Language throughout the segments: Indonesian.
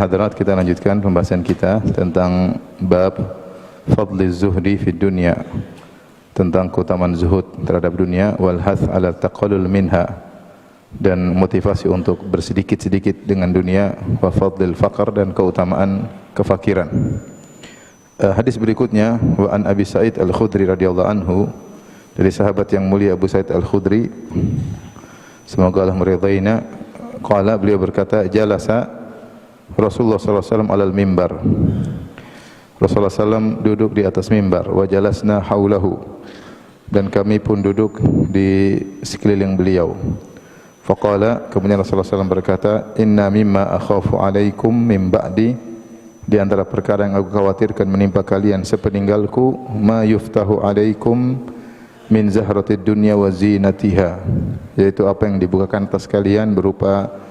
hadirat, kita lanjutkan pembahasan kita tentang bab fadli zuhdi fid dunya, tentang keutamaan zuhud terhadap dunia, wal hath ala taqallul minha, dan motivasi untuk bersedikit-sedikit dengan dunia, wa fadlil faqr, dan keutamaan kefakiran. Hadis berikutnya, wa an Abi Sa'id Al-Khudri radhiyallahu anhu, dari sahabat yang mulia Abu Sa'id Al-Khudri, semoga Allah meridainya, qala, beliau berkata, jalasa Rasulullah sallallahu alaihi wasallam alal mimbar. Rasulullah SAW duduk di atas mimbar, wa jalasna haulahu, dan kami pun duduk di sekeliling beliau. Faqala, kemudian Rasulullah SAW berkata, inna mimma akhafu alaikum min ba'di, di antara perkara yang aku khawatirkan menimpa kalian sepeninggalku, ma yuftahu alaikum min zahratid dunya wa zinatiha, yaitu apa yang dibukakan atas kalian berupa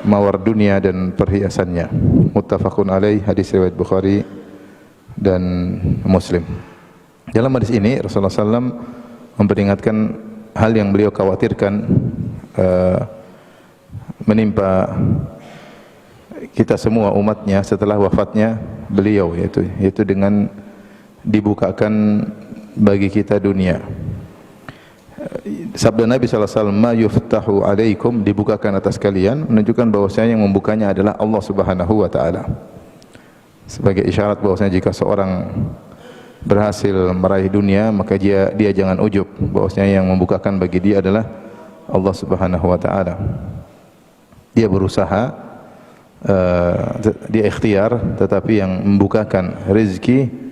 mawar dunia dan perhiasannya. Muttafaqun alaih, hadis riwayat Bukhari dan Muslim. Dalam hadis ini Rasulullah SAW memperingatkan hal yang beliau khawatirkan menimpa kita semua umatnya setelah wafatnya beliau, yaitu dengan dibukakan bagi kita dunia. Sabda Nabi SAW, ma yuftahu alaikum, dibukakan atas kalian, menunjukkan bahwasanya yang membukanya adalah Allah Subhanahu wa taala. Sebagai isyarat bahwasanya jika seorang berhasil meraih dunia, maka dia jangan ujub, bahwasanya yang membukakan bagi dia adalah Allah Subhanahu wa taala. Dia berusaha, dia ikhtiar, tetapi yang membukakan rezeki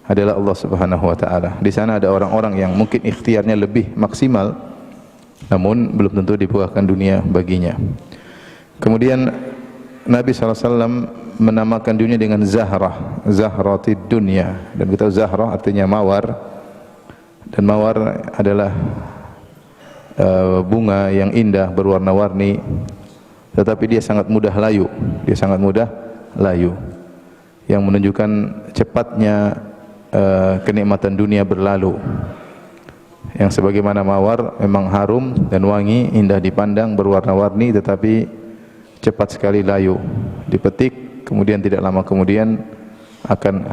adalah Allah Subhanahu wa taala. Di sana ada orang-orang yang mungkin ikhtiarnya lebih maksimal, namun belum tentu dibukakan dunia baginya. Kemudian Nabi SAW menamakan dunia dengan zahrah, zahratid dunya, dan kita tahu zahrah artinya mawar, dan mawar adalah bunga yang indah berwarna-warni, tetapi dia sangat mudah layu, yang menunjukkan cepatnya kenikmatan dunia berlalu. Yang sebagaimana mawar memang harum dan wangi, indah dipandang, berwarna-warni, tetapi cepat sekali layu. Dipetik, kemudian tidak lama kemudian akan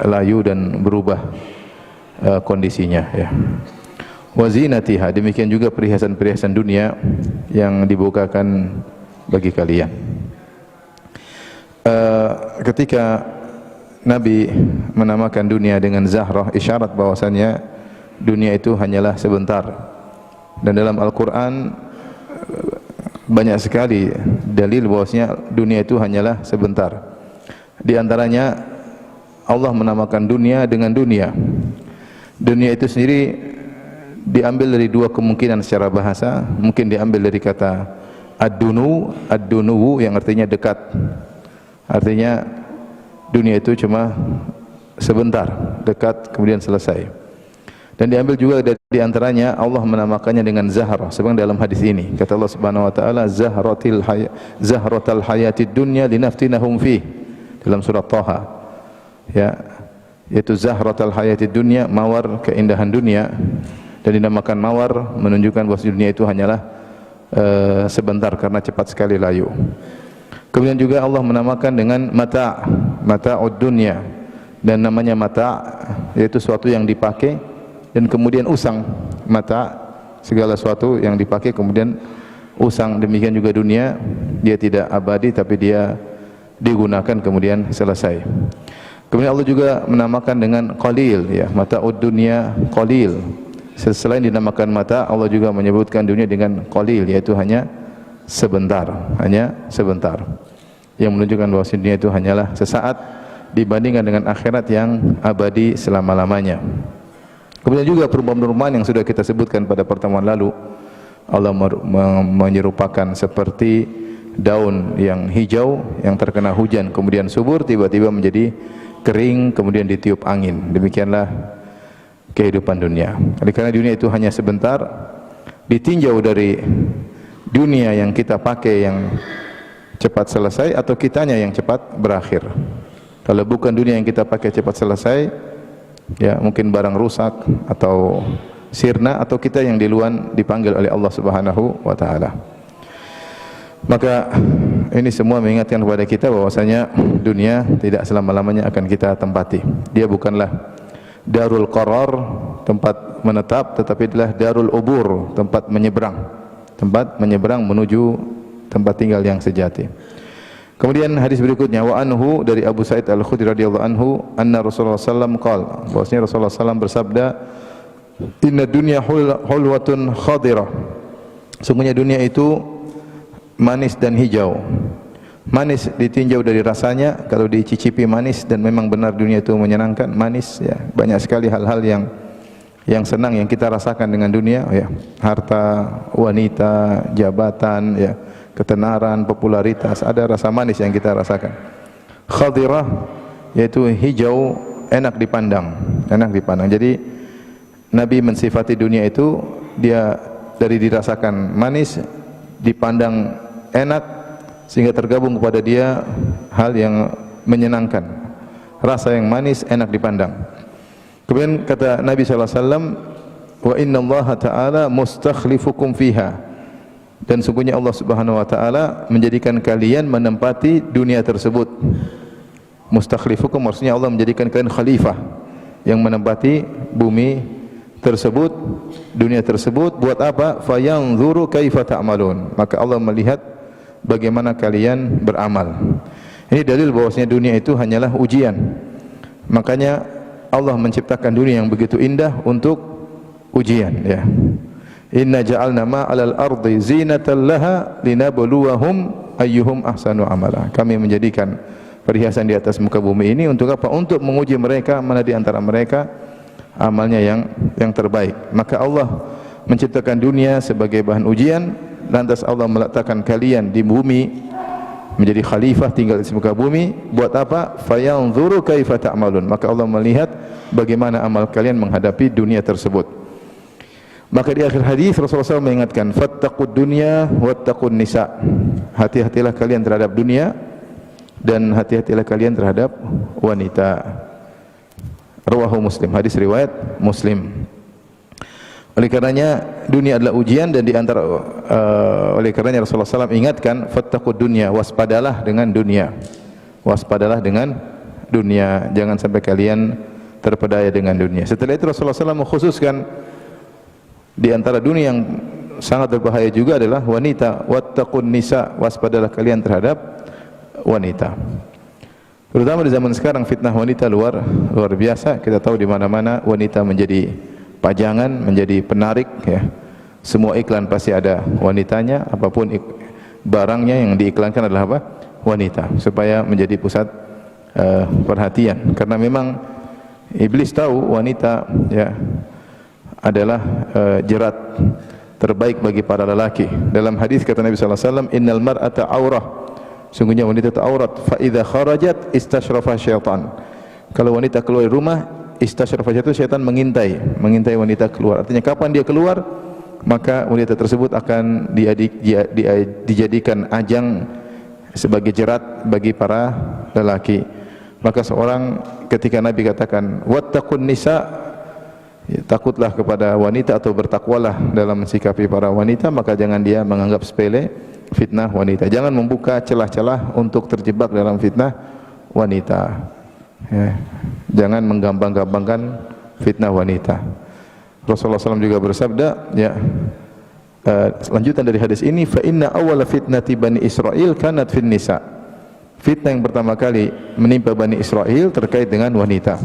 layu dan berubah kondisinya, ya. Wa zinatiha, demikian juga perhiasan-perhiasan dunia yang dibukakan bagi kalian. Ketika Nabi menamakan dunia dengan zahrah, isyarat bahwasannya dunia itu hanyalah sebentar. Dan dalam Al-Quran banyak sekali dalil bahwasanya dunia itu hanyalah sebentar. Di antaranya Allah menamakan dunia dengan dunia. Dunia itu sendiri diambil dari dua kemungkinan secara bahasa. Mungkin diambil dari kata ad-dunu yang artinya dekat. Artinya dunia itu cuma sebentar, dekat, kemudian selesai. Dan diambil juga di antaranya Allah menamakannya dengan zahrah, sebagaimana dalam hadis ini kata Allah Subhanahu wa taala, zahratal hayatid dunya linaftinahum fi, dalam surat Thaha, ya, yaitu zahratal hayatid dunya, mawar keindahan dunia. Dan dinamakan mawar menunjukkan bahwa dunia itu hanyalah sebentar karena cepat sekali layu. Kemudian juga Allah menamakan dengan mata'ud dunya, dan namanya mata' yaitu suatu yang dipakai dan kemudian usang. Mata' segala sesuatu yang dipakai kemudian usang. Demikian juga dunia, dia tidak abadi tapi dia digunakan kemudian selesai. Kemudian Allah juga menamakan dengan qalil, ya, mata'ud dunya qalil. Selain dinamakan mata, Allah juga menyebutkan dunia dengan qalil, yaitu hanya sebentar, yang menunjukkan bahwa dunia itu hanyalah sesaat dibandingkan dengan akhirat yang abadi selama-lamanya. Kemudian juga perumpamaan yang sudah kita sebutkan pada pertemuan lalu, Allah menyerupakan seperti daun yang hijau yang terkena hujan kemudian subur, tiba-tiba menjadi kering kemudian ditiup angin. Demikianlah kehidupan dunia. Karena dunia itu hanya sebentar, ditinjau dari dunia yang kita pakai yang cepat selesai atau kitanya yang cepat berakhir. Kalau bukan dunia yang kita pakai cepat selesai, ya mungkin barang rusak atau sirna, atau kita yang duluan dipanggil oleh Allah Subhanahu wa taala. Maka ini semua mengingatkan kepada kita bahwasanya dunia tidak selama-lamanya akan kita tempati. Dia bukanlah darul qarar, tempat menetap, tetapi adalah darul ubur, tempat menyeberang menuju tempat tinggal yang sejati. Kemudian hadis berikutnya, wa anhu dari Abu Sa'id Al-Khudri radhiyallahu anhu, anna Rasulullah sallallahu qala, bahwasanya Rasulullah sallallahu bersabda, inna dunya hulwatun khadirah. Sungguhnya dunia itu manis dan hijau. Manis ditinjau dari rasanya, kalau dicicipi manis, dan memang benar dunia itu menyenangkan, manis ya. Banyak sekali hal-hal yang senang yang kita rasakan dengan dunia ya. Harta, wanita, jabatan ya, ketenaran, popularitas, ada rasa manis yang kita rasakan. Khadirah yaitu hijau, enak dipandang. Jadi Nabi mensifati dunia itu dia dari dirasakan manis, dipandang enak, sehingga tergabung kepada dia hal yang menyenangkan, rasa yang manis, enak dipandang. Kemudian kata Nabi SAW, wa inna Allah ta'ala mustakhlifukum fiha, dan sungguhnya Allah Subhanahu wa ta'ala menjadikan kalian menempati dunia tersebut. Mustakhlifukum maksudnya Allah menjadikan kalian khalifah yang menempati bumi tersebut, dunia tersebut. Buat apa? Fayanzuru kaifa ta'malun, maka Allah melihat bagaimana kalian beramal. Ini dalil bahwasanya dunia itu hanyalah ujian. Makanya Allah menciptakan dunia yang begitu indah untuk ujian ya. Inna ja'alna ma'alal ardi zinatan laha linabluwahum ayyuhum ahsanu amala. Kami menjadikan perhiasan di atas muka bumi ini untuk apa? Untuk menguji mereka mana di antara mereka amalnya yang terbaik. Maka Allah menciptakan dunia sebagai bahan ujian, lantas Allah meletakkan kalian di bumi menjadi khalifah, tinggal di muka bumi. Buat apa? Fayanzuru kaifa ta'malun, maka Allah melihat bagaimana amal kalian menghadapi dunia tersebut. Maka di akhir hadis Rasulullah SAW mengingatkan, fattaqud dunya wattaqun nisa, hati-hatilah kalian terhadap dunia dan hati-hatilah kalian terhadap wanita. Rawahu Muslim, hadis riwayat Muslim. Oleh karenanya dunia adalah ujian, dan di antara oleh karenanya Rasulullah SAW ingatkan, fattaqud dunya, waspadalah dengan dunia. Waspadalah dengan dunia, jangan sampai kalian terpedaya dengan dunia. Setelah itu Rasulullah SAW mengkhususkan di antara dunia yang sangat berbahaya juga adalah wanita. Wattaqun nisa, waspadalah kalian terhadap wanita. Terutama di zaman sekarang fitnah wanita luar biasa. Kita tahu di mana-mana wanita menjadi pajangan, menjadi penarik ya. Semua iklan pasti ada wanitanya, apapun barangnya yang diiklankan adalah apa? Wanita, supaya menjadi pusat perhatian. Karena memang iblis tahu wanita ya adalah jerat terbaik bagi para lelaki. Dalam hadis kata Nabi sallallahu alaihi wasallam, innal mar'ata aurah, sungguhnya wanita itu aurat. Fa idza kharajat istashrafa syaitan, kalau wanita keluar dari rumah, istashrafa itu syaitan mengintai wanita keluar. Artinya kapan dia keluar, maka wanita tersebut akan dijadikan ajang sebagai jerat bagi para lelaki. Maka seorang ketika Nabi katakan wattaqun nisa, ya, takutlah kepada wanita atau bertakwalah dalam mensikapi para wanita, maka jangan dia menganggap sepele fitnah wanita. Jangan membuka celah-celah untuk terjebak dalam fitnah wanita ya. Jangan menggampang-gampangkan fitnah wanita. Rasulullah SAW juga bersabda ya, lanjutan dari hadis ini, fa inna awwala fitnati bani Israil kanat fin nisa, fitnah yang pertama kali menimpa Bani Israel terkait dengan wanita.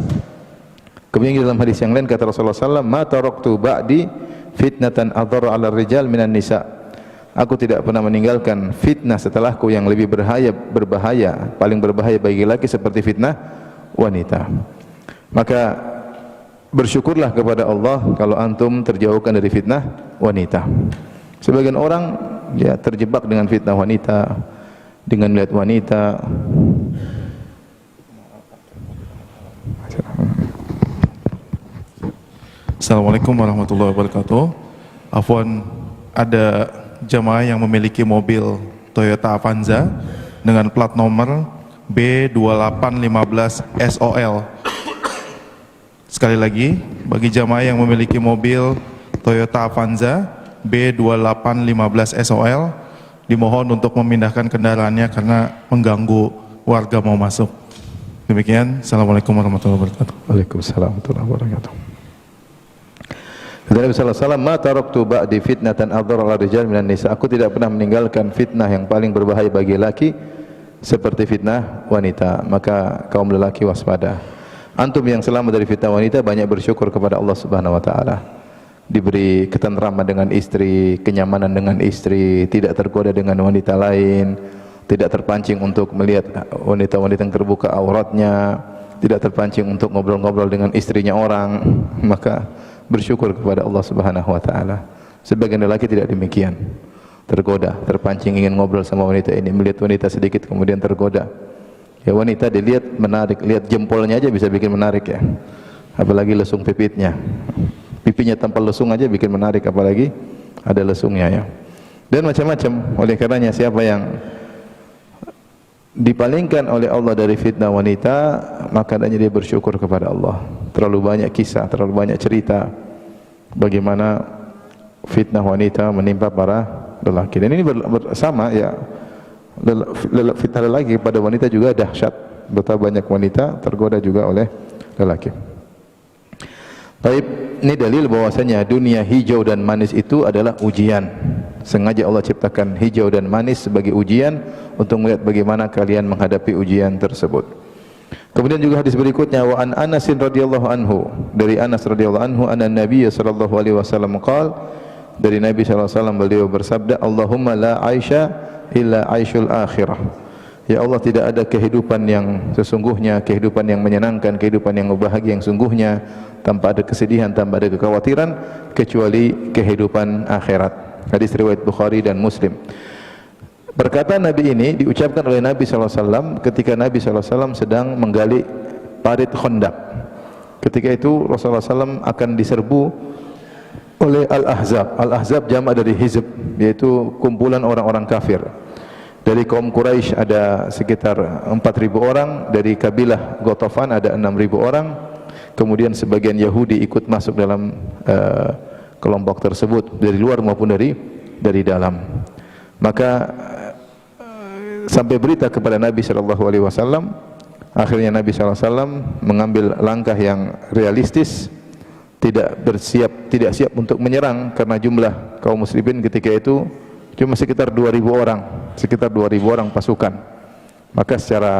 Kemudian dalam hadis yang lain kata Rasulullah SAW, ma taraktu ba'di fitnatan adhara 'ala rijal minan nisa, aku tidak pernah meninggalkan fitnah setelahku yang lebih berbahaya, paling berbahaya bagi laki seperti fitnah wanita. Maka bersyukurlah kepada Allah kalau antum terjauhkan dari fitnah wanita. Sebagian orang ya terjebak dengan fitnah wanita, dengan melihat wanita. Assalamualaikum warahmatullahi wabarakatuh. Afwan, ada jamaah yang memiliki mobil Toyota Avanza dengan plat nomor B2815 SOL. Sekali lagi, bagi jamaah yang memiliki mobil Toyota Avanza B2815 SOL dimohon untuk memindahkan kendaraannya karena mengganggu warga mau masuk. Demikian, Assalamualaikum warahmatullahi wabarakatuh. Waalaikumsalam warahmatullahi wabarakatuh. Kata Nabi sallallahu alaihi wasallam, "Ma taraktu ba'di fitnatan adhara 'ala rijal minan nisa." Aku tidak pernah meninggalkan fitnah yang paling berbahaya bagi laki seperti fitnah wanita. Maka kaum lelaki waspada. Antum yang selamat dari fitnah wanita banyak bersyukur kepada Allah Subhanahu wa taala. Diberi ketentraman dengan istri, kenyamanan dengan istri, tidak tergoda dengan wanita lain, tidak terpancing untuk melihat wanita-wanita yang terbuka auratnya, tidak terpancing untuk ngobrol-ngobrol dengan istrinya orang. Maka bersyukur kepada Allah Subhanahu wa taala. Sebagian lelaki tidak demikian. Tergoda, terpancing ingin ngobrol sama wanita ini, melihat wanita sedikit kemudian tergoda. Ya, wanita dilihat menarik, lihat jempolnya aja bisa bikin menarik ya. Apalagi lesung pipitnya. Pipinya tanpa lesung aja bikin menarik, apalagi ada lesungnya ya. Dan macam-macam. Oleh karenanya siapa yang dipalingkan oleh Allah dari fitnah wanita, maka hendaknya dia bersyukur kepada Allah. Terlalu banyak kisah, terlalu banyak cerita bagaimana fitnah wanita menimpa para lelaki. Dan ini bersama ya, fitnah lelaki pada wanita juga dahsyat. Betapa banyak wanita tergoda juga oleh lelaki. Baik, ini dalil bahwasanya dunia hijau dan manis itu adalah ujian. Sengaja Allah ciptakan hijau dan manis sebagai ujian untuk melihat bagaimana kalian menghadapi ujian tersebut. Kemudian juga hadis berikutnya, wa an Anas radhiyallahu anhu, dari Anas radhiyallahu anhu, anna Nabi sallallahu alaihi wasallam qaal, dari Nabi sallallahu alaihi wasallam beliau bersabda, Allahumma la aisha illa aishul akhirah. Ya Allah, tidak ada kehidupan yang sesungguhnya, kehidupan yang menyenangkan, kehidupan yang bahagia yang sungguhnya, tanpa ada kesedihan, tanpa ada kekhawatiran, kecuali kehidupan akhirat. Hadis riwayat Bukhari dan Muslim. Perkataan Nabi ini diucapkan oleh Nabi SAW ketika Nabi SAW sedang menggali parit Khandaq. Ketika itu Rasulullah SAW akan diserbu oleh Al-Ahzab. Al-Ahzab jamak dari Hizb, yaitu kumpulan orang-orang kafir. Dari kaum Quraisy ada sekitar 4.000 orang, dari kabilah Ghatafan ada 6.000 orang. Kemudian sebagian Yahudi ikut masuk dalam kelompok tersebut dari luar maupun dari dalam. Maka sampai berita kepada Nabi sallallahu alaihi wasallam, akhirnya Nabi sallallahu alaihi wasallam mengambil langkah yang realistis, tidak siap untuk menyerang karena jumlah kaum muslimin ketika itu cuma sekitar 2.000 orang pasukan. Maka secara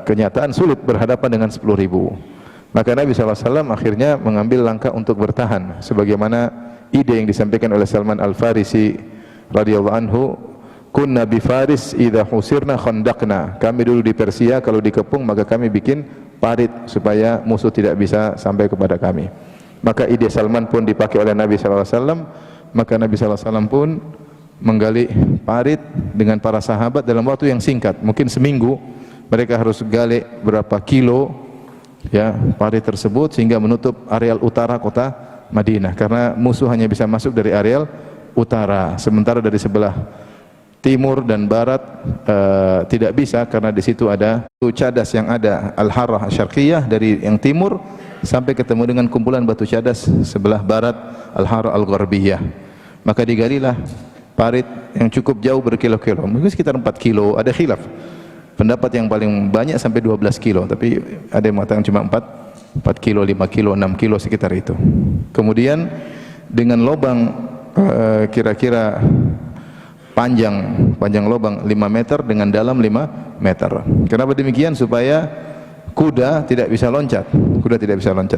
kenyataan sulit berhadapan dengan 10.000. Maka Nabi SAW akhirnya mengambil langkah untuk bertahan, sebagaimana ide yang disampaikan oleh Salman Al-Farisi radhiyallahu anhu, kunna bi Faris idza husirna khandaqna. Kami dulu di Persia kalau dikepung maka kami bikin parit supaya musuh tidak bisa sampai kepada kami. Maka ide Salman pun dipakai oleh Nabi SAW. Maka Nabi SAW pun menggali parit dengan para sahabat dalam waktu yang singkat, mungkin seminggu. Mereka harus gali berapa kilo ya parit tersebut sehingga menutup areal utara kota Madinah, karena musuh hanya bisa masuk dari areal utara, sementara dari sebelah timur dan barat tidak bisa, karena di situ ada batu cadas yang ada Al-Harrah Syarqiyah dari yang timur sampai ketemu dengan kumpulan batu cadas sebelah barat Al-Harrah Al-Gharbiyah. Maka digalilah parit yang cukup jauh berkilo-kilo, mungkin sekitar 4 kilo, ada khilaf. Pendapat yang paling banyak sampai 12 kilo, tapi ada yang mengatakan cuma 4 kilo, 5 kilo, 6 kilo sekitar itu. Kemudian dengan lubang kira-kira panjang lubang 5 meter dengan dalam 5 meter. Kenapa demikian? Supaya kuda tidak bisa loncat.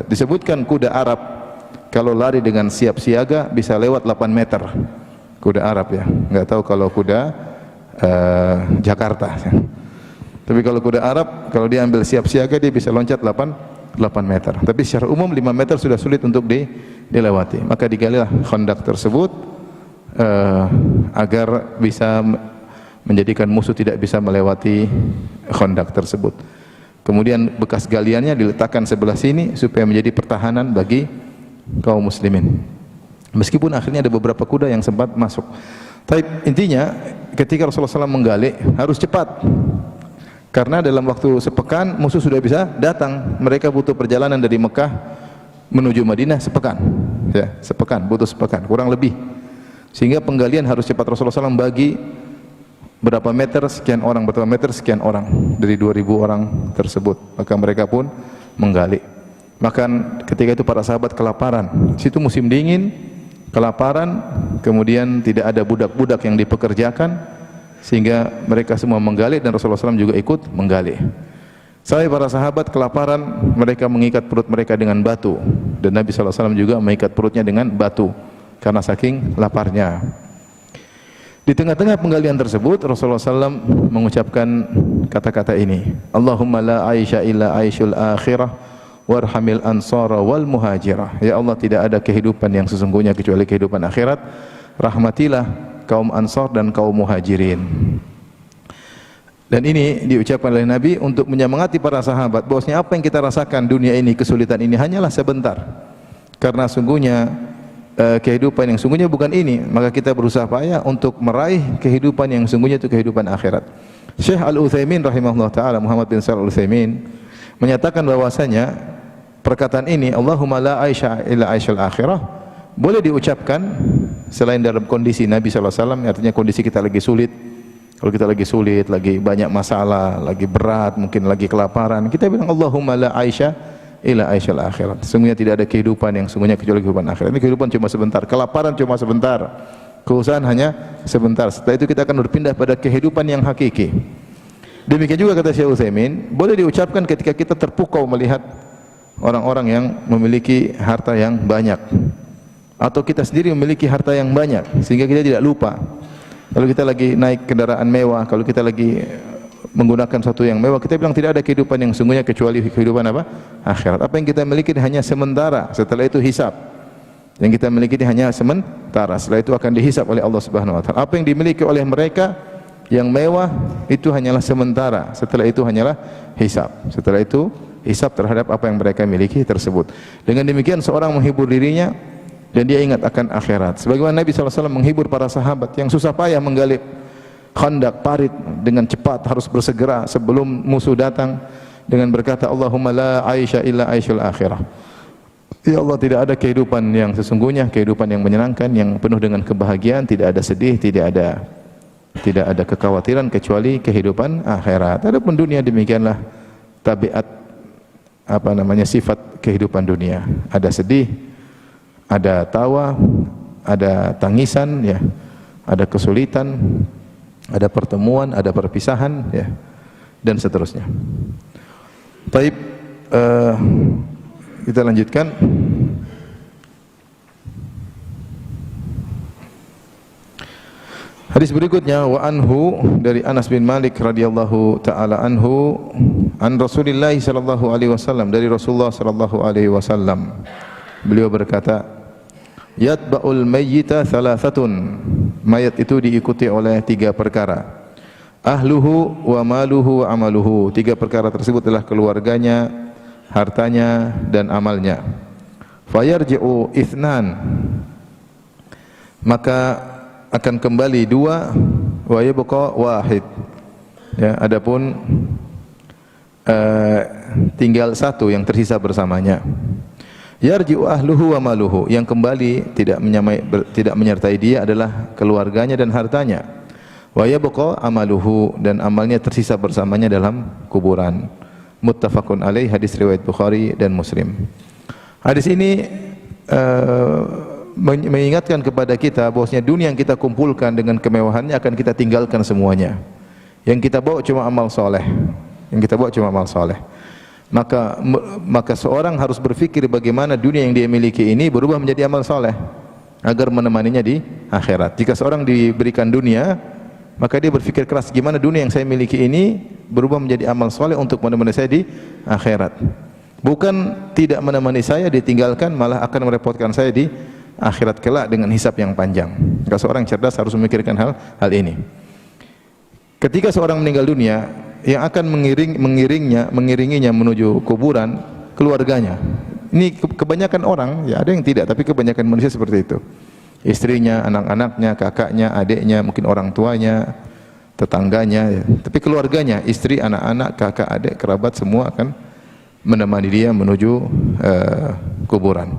Disebutkan kuda Arab kalau lari dengan siap siaga bisa lewat 8 meter. Kuda Arab ya. Enggak tahu kalau kuda Jakarta. Tapi kalau kuda Arab, kalau dia ambil siap siaga dia bisa loncat 8 meter. Tapi secara umum 5 meter sudah sulit untuk dilewati. Maka digalilah Khandaq tersebut agar bisa menjadikan musuh tidak bisa melewati Khandaq tersebut. Kemudian bekas galiannya diletakkan sebelah sini supaya menjadi pertahanan bagi kaum muslimin. Meskipun akhirnya ada beberapa kuda yang sempat masuk. Tapi intinya ketika Rasulullah SAW menggali harus cepat. Karena dalam waktu sepekan musuh sudah bisa datang. Mereka butuh perjalanan dari Mekah menuju Madinah sepekan. Ya, butuh sepekan, kurang lebih. Sehingga penggalian harus cepat. Rasulullah SAW bagi berapa meter sekian orang, berapa meter sekian orang dari 2000 orang tersebut. Maka mereka pun menggali. Makan ketika itu para sahabat kelaparan. Situ musim dingin, kelaparan, kemudian tidak ada budak-budak yang dipekerjakan, sehingga mereka semua menggali dan Rasulullah SAW juga ikut menggali. Sampai para sahabat kelaparan, mereka mengikat perut mereka dengan batu, dan Nabi SAW juga mengikat perutnya dengan batu karena saking laparnya. Di tengah-tengah penggalian tersebut, Rasulullah SAW mengucapkan kata-kata ini, Allahumma la aisha illa aishul akhirah warhamil ansara wal muhajirah. Ya Allah, tidak ada kehidupan yang sesungguhnya kecuali kehidupan akhirat. Rahmatilah kaum ansar dan kaum muhajirin. Dan ini diucapkan oleh Nabi untuk menyemangati para sahabat bahwasanya apa yang kita rasakan dunia ini, kesulitan ini hanyalah sebentar. Karena sungguhnya kehidupan yang sungguhnya bukan ini, maka kita berusaha payah untuk meraih kehidupan yang sungguhnya itu kehidupan akhirat. Syekh Al-Utsaimin rahimahullah taala, Muhammad bin Shalih Al-Utsaimin menyatakan bahwasanya perkataan ini, Allahumma la aisha illa aishal akhirah, boleh diucapkan selain dalam kondisi Nabi sallallahu alaihi wasallam, artinya kondisi kita lagi sulit. Kalau kita lagi sulit, lagi banyak masalah, lagi berat, mungkin lagi kelaparan, kita bilang Allahumma la aisha illa aishal akhirat. Sungguhnya tidak ada kehidupan yang sungguhnya kecuali kehidupan akhirat. Ini kehidupan cuma sebentar, kelaparan cuma sebentar, keusahan hanya sebentar. Setelah itu kita akan berpindah pada kehidupan yang hakiki. Demikian juga kata Syekh Utsaimin, boleh diucapkan ketika kita terpukau melihat orang-orang yang memiliki harta yang banyak, atau kita sendiri memiliki harta yang banyak sehingga kita tidak lupa. Kalau kita lagi naik kendaraan mewah, kalau kita lagi menggunakan sesuatu yang mewah, kita bilang tidak ada kehidupan yang sungguhnya kecuali kehidupan apa? Akhirat. Apa yang kita miliki hanya sementara, setelah itu hisab. Yang kita miliki hanya sementara, setelah itu akan dihisab oleh Allah Subhanahu wa taala. Apa yang dimiliki oleh mereka yang mewah itu hanyalah sementara, setelah itu hanyalah hisab. Setelah itu hisab terhadap apa yang mereka miliki tersebut. Dengan demikian seorang menghibur dirinya dan dia ingat akan akhirat. Sebagaimana Nabi SAW menghibur para sahabat yang susah payah menggali khandak, parit dengan cepat, harus bersegera sebelum musuh datang, dengan berkata Allahumma la aisha illa aishul akhirah. Ya Allah, tidak ada kehidupan yang sesungguhnya, kehidupan yang menyenangkan, yang penuh dengan kebahagiaan, tidak ada sedih, tidak ada kekhawatiran kecuali kehidupan akhirat. Adapun dunia demikianlah tabiat sifat kehidupan dunia. Ada sedih, ada tawa, ada tangisan, ya, ada kesulitan, ada pertemuan, ada perpisahan, ya, dan seterusnya. Baik, kita lanjutkan. Hadis berikutnya, wa anhu, dari Anas bin Malik radhiyallahu taala anhu, an Rasulillah sallallahu alaihi wasallam, dari Rasulullah sallallahu alaihi wasallam. Beliau berkata, yatba'ul mayyita thalathatun, mayat itu diikuti oleh 3 perkara. Ahluhu wa maluhu wa amaluhu, 3 perkara tersebut adalah keluarganya, hartanya, dan amalnya. Fayarji'u ithnan, maka akan kembali 2, wa yabqa wahid, ya, adapun tinggal 1 yang tersisa bersamanya. Yarji'u ahluhu wa maluhu, yang kembali tidak menyertai dia adalah keluarganya dan hartanya. Wa yabqa amaluhu, dan amalnya tersisa bersamanya dalam kuburan. Muttafaqun alaih, hadis riwayat Bukhari dan Muslim. Hadis ini mengingatkan kepada kita bahwasanya dunia yang kita kumpulkan dengan kemewahannya akan kita tinggalkan semuanya. Yang kita bawa cuma amal soleh. Maka seorang harus berpikir bagaimana dunia yang dia miliki ini berubah menjadi amal soleh agar menemaninya di akhirat. Jika seorang diberikan dunia, maka dia berpikir keras, gimana dunia yang saya miliki ini berubah menjadi amal soleh untuk menemani saya di akhirat. Bukan tidak menemani saya, ditinggalkan, malah akan merepotkan saya di akhirat kelak dengan hisab yang panjang. Maka seorang cerdas harus memikirkan hal ini. Ketika seorang meninggal dunia, yang akan mengiringinya menuju kuburan, keluarganya. Ini kebanyakan orang, ya ada yang tidak, tapi kebanyakan manusia seperti itu. Istrinya, anak-anaknya, kakaknya, adiknya, mungkin orang tuanya, tetangganya, ya. Tapi keluarganya, istri, anak-anak, kakak, adik, kerabat, semua akan menemani dia menuju kuburan.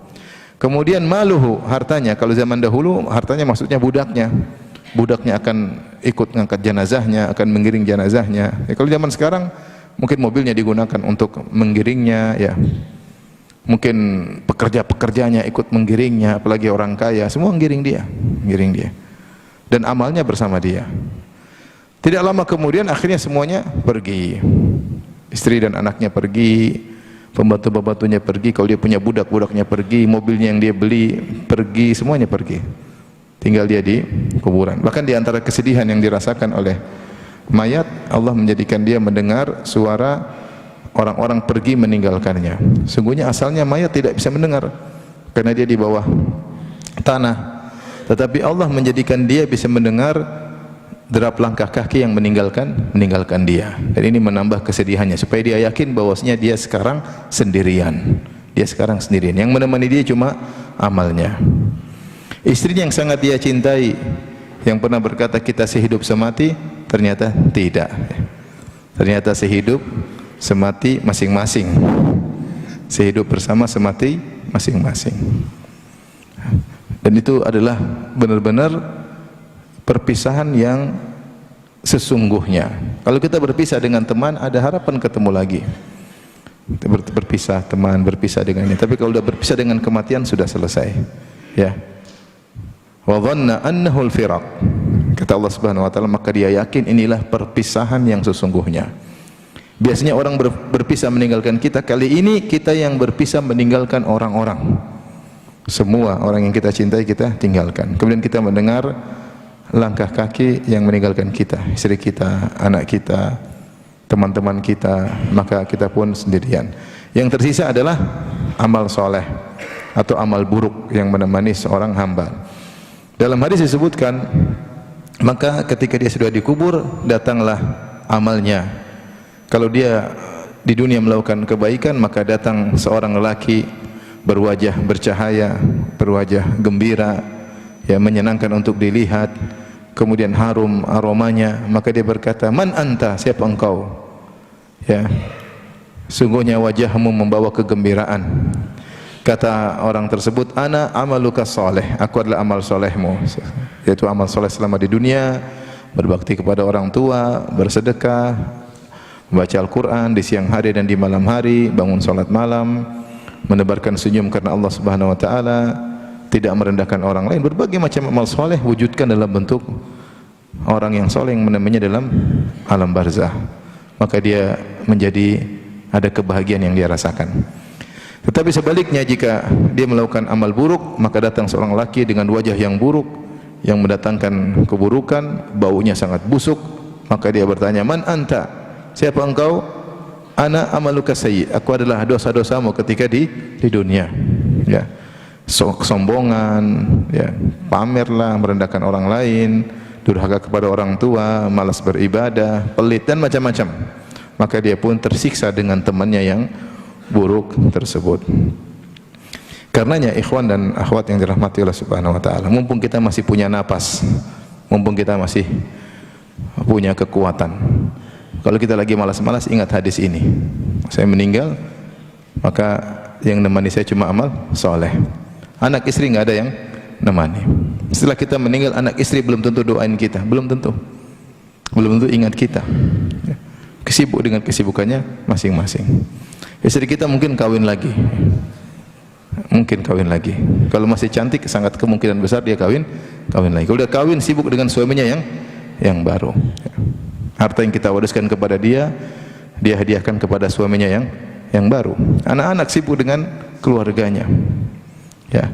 Kemudian maluhu, hartanya. Kalau zaman dahulu hartanya maksudnya budaknya. Budaknya akan ikut ngangkat jenazahnya, akan mengiring jenazahnya. Kalau zaman sekarang mungkin mobilnya digunakan untuk menggiringnya, ya. Mungkin pekerja-pekerjanya ikut menggiringnya, apalagi orang kaya, semua menggiring dia. Dan amalnya bersama dia. Tidak lama kemudian akhirnya semuanya pergi. Istri dan anaknya pergi, pembantu-pembantunya pergi, kalau dia punya budak, budaknya pergi, mobilnya yang dia beli pergi, semuanya pergi. Tinggal dia di kuburan. Bahkan di antara kesedihan yang dirasakan oleh mayat, Allah menjadikan dia mendengar suara orang-orang pergi meninggalkannya. Sungguhnya asalnya mayat tidak bisa mendengar karena dia di bawah tanah. Tetapi Allah menjadikan dia bisa mendengar derap langkah kaki yang meninggalkan dia. Dan ini menambah kesedihannya supaya dia yakin bahwasanya dia sekarang sendirian. Dia sekarang sendirian. Yang menemani dia cuma amalnya. Istrinya yang sangat dia cintai, yang pernah berkata kita sehidup semati, ternyata tidak. Ternyata sehidup semati masing-masing. Sehidup bersama semati masing-masing. Dan itu adalah benar-benar perpisahan yang sesungguhnya. Kalau kita berpisah dengan teman, ada harapan ketemu lagi. Berpisah teman, berpisah dengan ini. Tapi kalau sudah berpisah dengan kematian, sudah selesai. Ya. Wa dhanna annahu al-firaq. Kata Allah Subhanahu wa taala, maka dia yakin inilah perpisahan yang sesungguhnya. Biasanya orang berpisah meninggalkan kita, kali ini kita yang berpisah meninggalkan orang-orang. Semua orang yang kita cintai kita tinggalkan. Kemudian kita mendengar langkah kaki yang meninggalkan kita, istri kita, anak kita, teman-teman kita, maka kita pun sendirian. Yang tersisa adalah amal soleh atau amal buruk yang menemani seorang hamba. Dalam hadis disebutkan, maka ketika dia sudah dikubur, datanglah amalnya. Kalau dia di dunia melakukan kebaikan, maka datang seorang lelaki berwajah bercahaya, berwajah gembira, ya, menyenangkan untuk dilihat, kemudian harum aromanya. Maka dia berkata, man anta, siapa engkau? Ya, sungguhnya wajahmu membawa kegembiraan. Kata orang tersebut, ana amaluka soleh, aku adalah amal solehmu, yaitu amal soleh selama di dunia, berbakti kepada orang tua, bersedekah, membaca Al-Quran di siang hari dan di malam hari, bangun salat malam, menebarkan senyum karena Allah Subhanahu wa taala, tidak merendahkan orang lain. Berbagai macam amal soleh wujudkan dalam bentuk orang yang soleh yang menemaninya dalam alam barzah. Maka dia menjadi ada kebahagiaan yang dia rasakan. Tetapi sebaliknya, jika dia melakukan amal buruk, maka datang seorang laki dengan wajah yang buruk, yang mendatangkan keburukan, baunya sangat busuk. Maka dia bertanya, man anta, siapa engkau? Ana amaluka sayyi, aku adalah dosa-dosamu ketika di dunia. Ya, kesombongan, ya, pamerlah, merendahkan orang lain, durhaka kepada orang tua, malas beribadah, pelit dan macam-macam. Maka dia pun tersiksa dengan temannya yang buruk tersebut. Karenanya ikhwan dan akhwat yang dirahmati Allah Subhanahu wa taala, mumpung kita masih punya napas, mumpung kita masih punya kekuatan, kalau kita lagi malas-malas, ingat hadis ini. Saya meninggal, maka yang nemani saya cuma amal soleh. Anak istri nggak ada yang nemani. Setelah kita meninggal, anak istri belum tentu doain kita, belum tentu ingat kita. Kesibuk dengan kesibukannya masing-masing. Istri kita mungkin kawin lagi, Kalau masih cantik, sangat kemungkinan besar dia kawin lagi. Kalau udah kawin, sibuk dengan suaminya yang baru. Harta yang kita wariskan kepada dia, dia hadiahkan kepada suaminya yang baru. Anak-anak sibuk dengan keluarganya. Ya.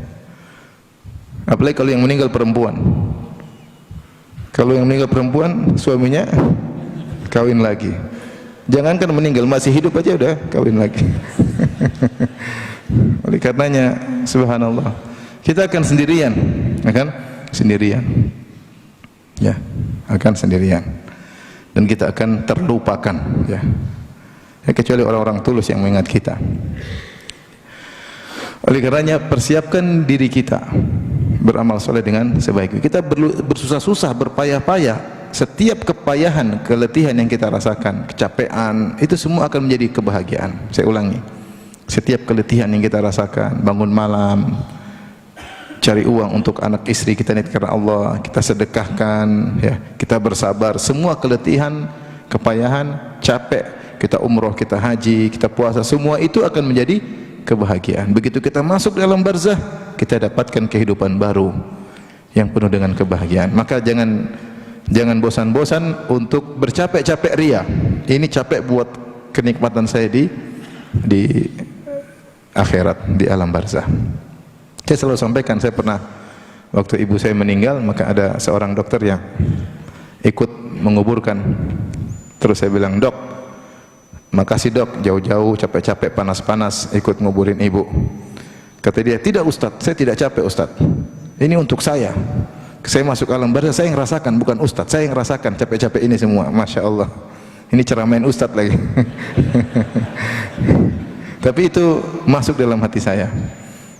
Apalagi kalau yang meninggal perempuan. Kalau yang meninggal perempuan, suaminya kawin lagi. Jangankan meninggal, masih hidup aja udah kawin lagi. Oleh karenanya, subhanallah, kita akan sendirian, Ya, akan sendirian. Dan kita akan terlupakan, ya, kecuali orang-orang tulus yang mengingat kita. Oleh karenanya, persiapkan diri kita beramal soleh dengan sebaik-baiknya. Kita bersusah-susah, berpayah-payah. Setiap kepayahan, keletihan yang kita rasakan, kecapean, itu semua akan menjadi kebahagiaan. Saya ulangi, setiap keletihan yang kita rasakan, bangun malam, cari uang untuk anak istri kita niat karena Allah, kita sedekahkan, ya, kita bersabar, semua keletihan, kepayahan, capek, kita umroh, kita haji, kita puasa, semua itu akan menjadi kebahagiaan. Begitu kita masuk dalam barzah, kita dapatkan kehidupan baru yang penuh dengan kebahagiaan. Maka jangan bosan-bosan untuk bercapek-capek ria. Ini capek buat kenikmatan saya di akhirat, di alam barzah. Saya selalu sampaikan, saya pernah waktu ibu saya meninggal, maka ada seorang dokter yang ikut menguburkan. Terus saya bilang, "Dok, makasih dok, jauh-jauh capek-capek panas-panas ikut nguburin ibu." Kata dia, "Tidak Ustaz, saya tidak capek Ustaz. Ini untuk saya. Saya masuk alam barzah, saya yang rasakan, bukan Ustaz. Saya yang rasakan capek-capek ini semua." Masya Allah. Ini ceramain Ustaz lagi. Tapi itu masuk dalam hati saya.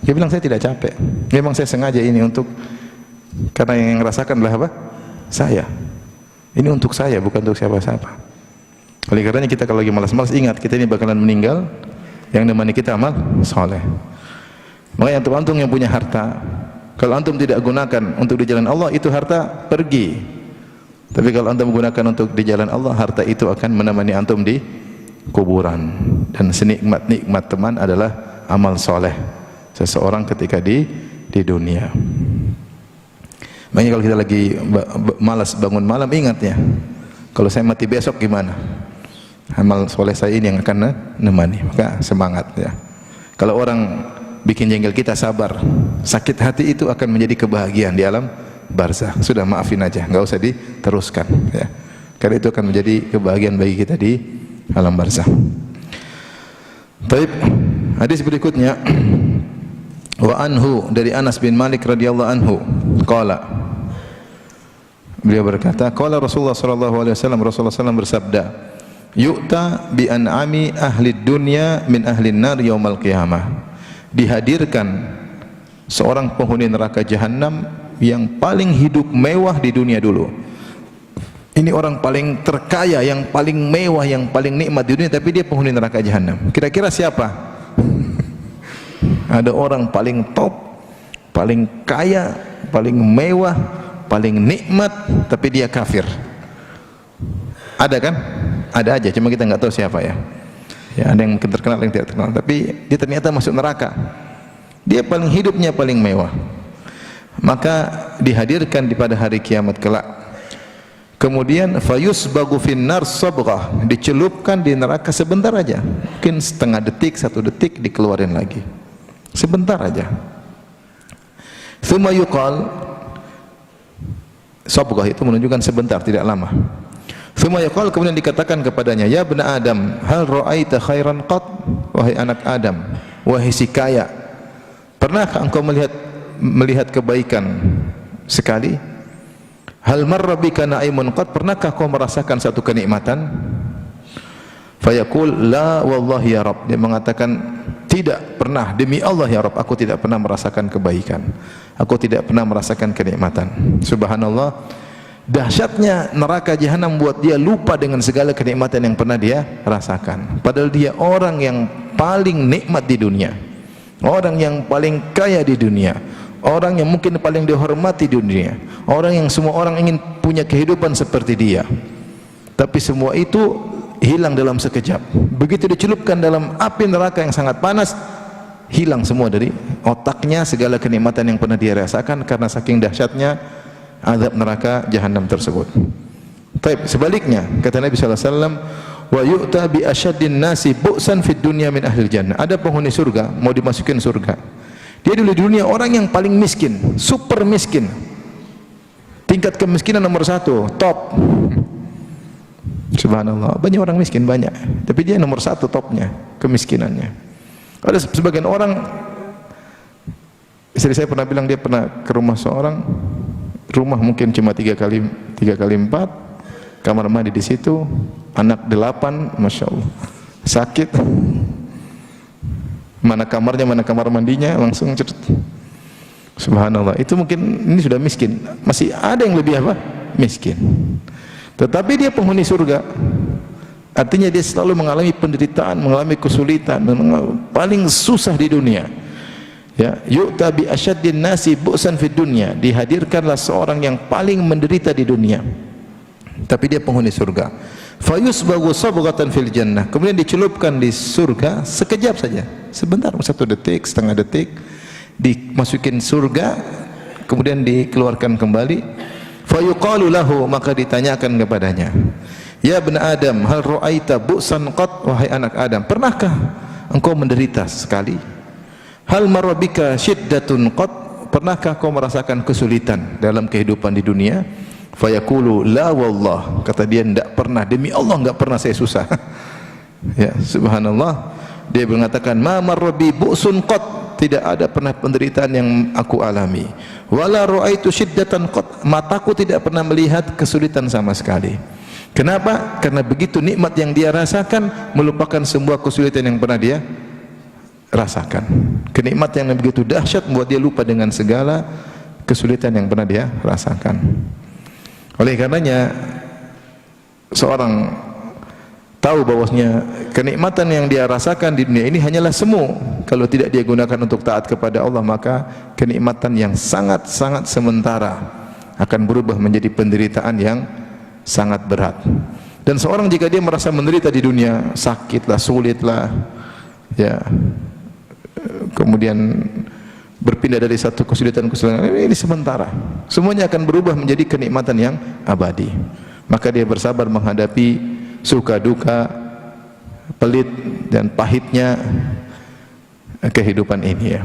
Dia bilang, "Saya tidak capek. Memang saya sengaja ini untuk, karena yang rasakan adalah apa? Saya. Ini untuk saya, bukan untuk siapa-siapa." Oleh karenanya kita kalau lagi malas-malas, ingat kita ini bakalan meninggal, yang nemani kita amal soleh. Makanya antum yang punya harta, kalau antum tidak gunakan untuk di jalan Allah, itu harta pergi. Tapi kalau antum gunakan untuk di jalan Allah, harta itu akan menemani antum di kuburan. Dan senikmat-nikmat teman adalah amal soleh seseorang ketika di dunia. Makanya kalau kita lagi malas bangun malam, ingat ya, kalau saya mati besok gimana? Amal soleh saya ini yang akan menemani. Maka semangat ya. Kalau orang bikin jengkel kita, sabar. Sakit hati itu akan menjadi kebahagiaan di alam barzah. Sudah, maafin aja, nggak usah diteruskan ya. Karena itu akan menjadi kebahagiaan bagi kita di alam barzah. Baik, hadis berikutnya, wa anhu, dari Anas bin Malik radhiyallahu anhu, qala, beliau berkata, qala Rasulullah sallallahu alaihi wasallam, Rasulullah sallallahu bersabda, yu'ta bi an'ami ahli dunya min ahli nar yaumal qiyamah. Dihadirkan seorang penghuni neraka jahanam yang paling hidup mewah di dunia dulu. Ini orang paling terkaya, yang paling mewah, yang paling nikmat di dunia, tapi dia penghuni neraka jahanam. Kira-kira siapa? Ada orang paling top, paling kaya, paling mewah, paling nikmat, tapi dia kafir. Ada kan? Ada aja, cuma kita nggak tahu siapa ya. Ya, ada yang mungkin terkenal, ada yang tidak terkenal, tapi dia ternyata masuk neraka. Dia paling hidupnya paling mewah. Maka dihadirkan di pada hari kiamat kelak. Kemudian fayusbagu finnar sabghah, dicelupkan di neraka sebentar aja. Mungkin setengah detik, 1 detik dikeluarin lagi. Sebentar aja. Tsumma yuqal, sabghah itu menunjukkan sebentar, tidak lama. Tsumma yuqal, kemudian dikatakan kepadanya, ya bna Adam, hal ra'aita khairan qat? Wahai anak Adam, wahai si kaya, pernahkah engkau melihat kebaikan sekali? Hal marra bika na'imun qat? Pernahkah kau merasakan satu kenikmatan? Fayaqul la wallahi ya Rabb. Dia mengatakan, tidak pernah, demi Allah ya Rabb, aku tidak pernah merasakan kebaikan, aku tidak pernah merasakan kenikmatan. Subhanallah, dahsyatnya neraka jahanam buat dia lupa dengan segala kenikmatan yang pernah dia rasakan. Padahal dia orang yang paling nikmat di dunia, orang yang paling kaya di dunia, orang yang mungkin paling dihormati di dunia, orang yang semua orang ingin punya kehidupan seperti dia. Tapi semua itu hilang dalam sekejap. Begitu dicelupkan dalam api neraka yang sangat panas, hilang semua dari otaknya segala kenikmatan yang pernah dia rasakan karena saking dahsyatnya azab neraka jahanam tersebut. Baik, sebaliknya kata Nabi sallallahu alaihi wasallam, wa yu'ta bi asyaddin nasi bu'san fid dunya min ahli jannah. Ada penghuni surga mau dimasukin surga. Dia dulu di dunia orang yang paling miskin, super miskin. Tingkat kemiskinan nomor 1, top. Subhanallah, banyak orang miskin, banyak. Tapi dia nomor 1 topnya kemiskinannya. Ada sebagian orang, istri saya pernah bilang dia pernah ke rumah seorang, rumah mungkin cuma 3 kali 4, kamar mandi di situ, anak 8, masya Allah, sakit. Mana kamarnya, mana kamar mandinya, langsung cerut. Subhanallah, itu mungkin ini sudah miskin. Masih ada yang lebih apa? Miskin. Tetapi dia penghuni surga. Artinya dia selalu mengalami penderitaan, mengalami kesulitan, dan paling susah di dunia. Ya, yu'ta bi asyaddin nasi bu'san fid dunya, dihadirkanlah seorang yang paling menderita di dunia, tapi dia penghuni surga. Fayusbagu sabghatan fil jannah, kemudian dicelupkan di surga sekejap saja, sebentar, 1 detik, setengah detik, dimasukin surga, kemudian dikeluarkan kembali. Fayuqalu lahu, maka ditanyakan kepadanya, ya ibn Adam, hal ra'aita bu'san qat, wahai anak Adam, pernahkah engkau menderita sekali? Hal marabika syiddatun qat, pernahkah kau merasakan kesulitan dalam kehidupan di dunia? Fayaqulu la wallah, kata dia, tidak pernah, demi Allah enggak pernah saya susah. Ya, subhanallah, dia mengatakan ma marrabi bu'sun qat, tidak ada pernah penderitaan yang aku alami. Wala ra'aitu syiddatan qat, mataku tidak pernah melihat kesulitan sama sekali. Kenapa? Karena begitu nikmat yang dia rasakan melupakan semua kesulitan yang pernah dia rasakan. Kenikmatan yang begitu dahsyat membuat dia lupa dengan segala kesulitan yang pernah dia rasakan. Oleh karenanya seorang tahu bahwasanya kenikmatan yang dia rasakan di dunia ini hanyalah semu. Kalau tidak dia gunakan untuk taat kepada Allah, maka kenikmatan yang sangat-sangat sementara akan berubah menjadi penderitaan yang sangat berat. Dan seorang jika dia merasa menderita di dunia, sakitlah, sulitlah, ya, kemudian berpindah dari satu kesulitan ke kesulitan, ini sementara, semuanya akan berubah menjadi kenikmatan yang abadi. Maka dia bersabar menghadapi suka duka, pelit dan pahitnya kehidupan ini, ya.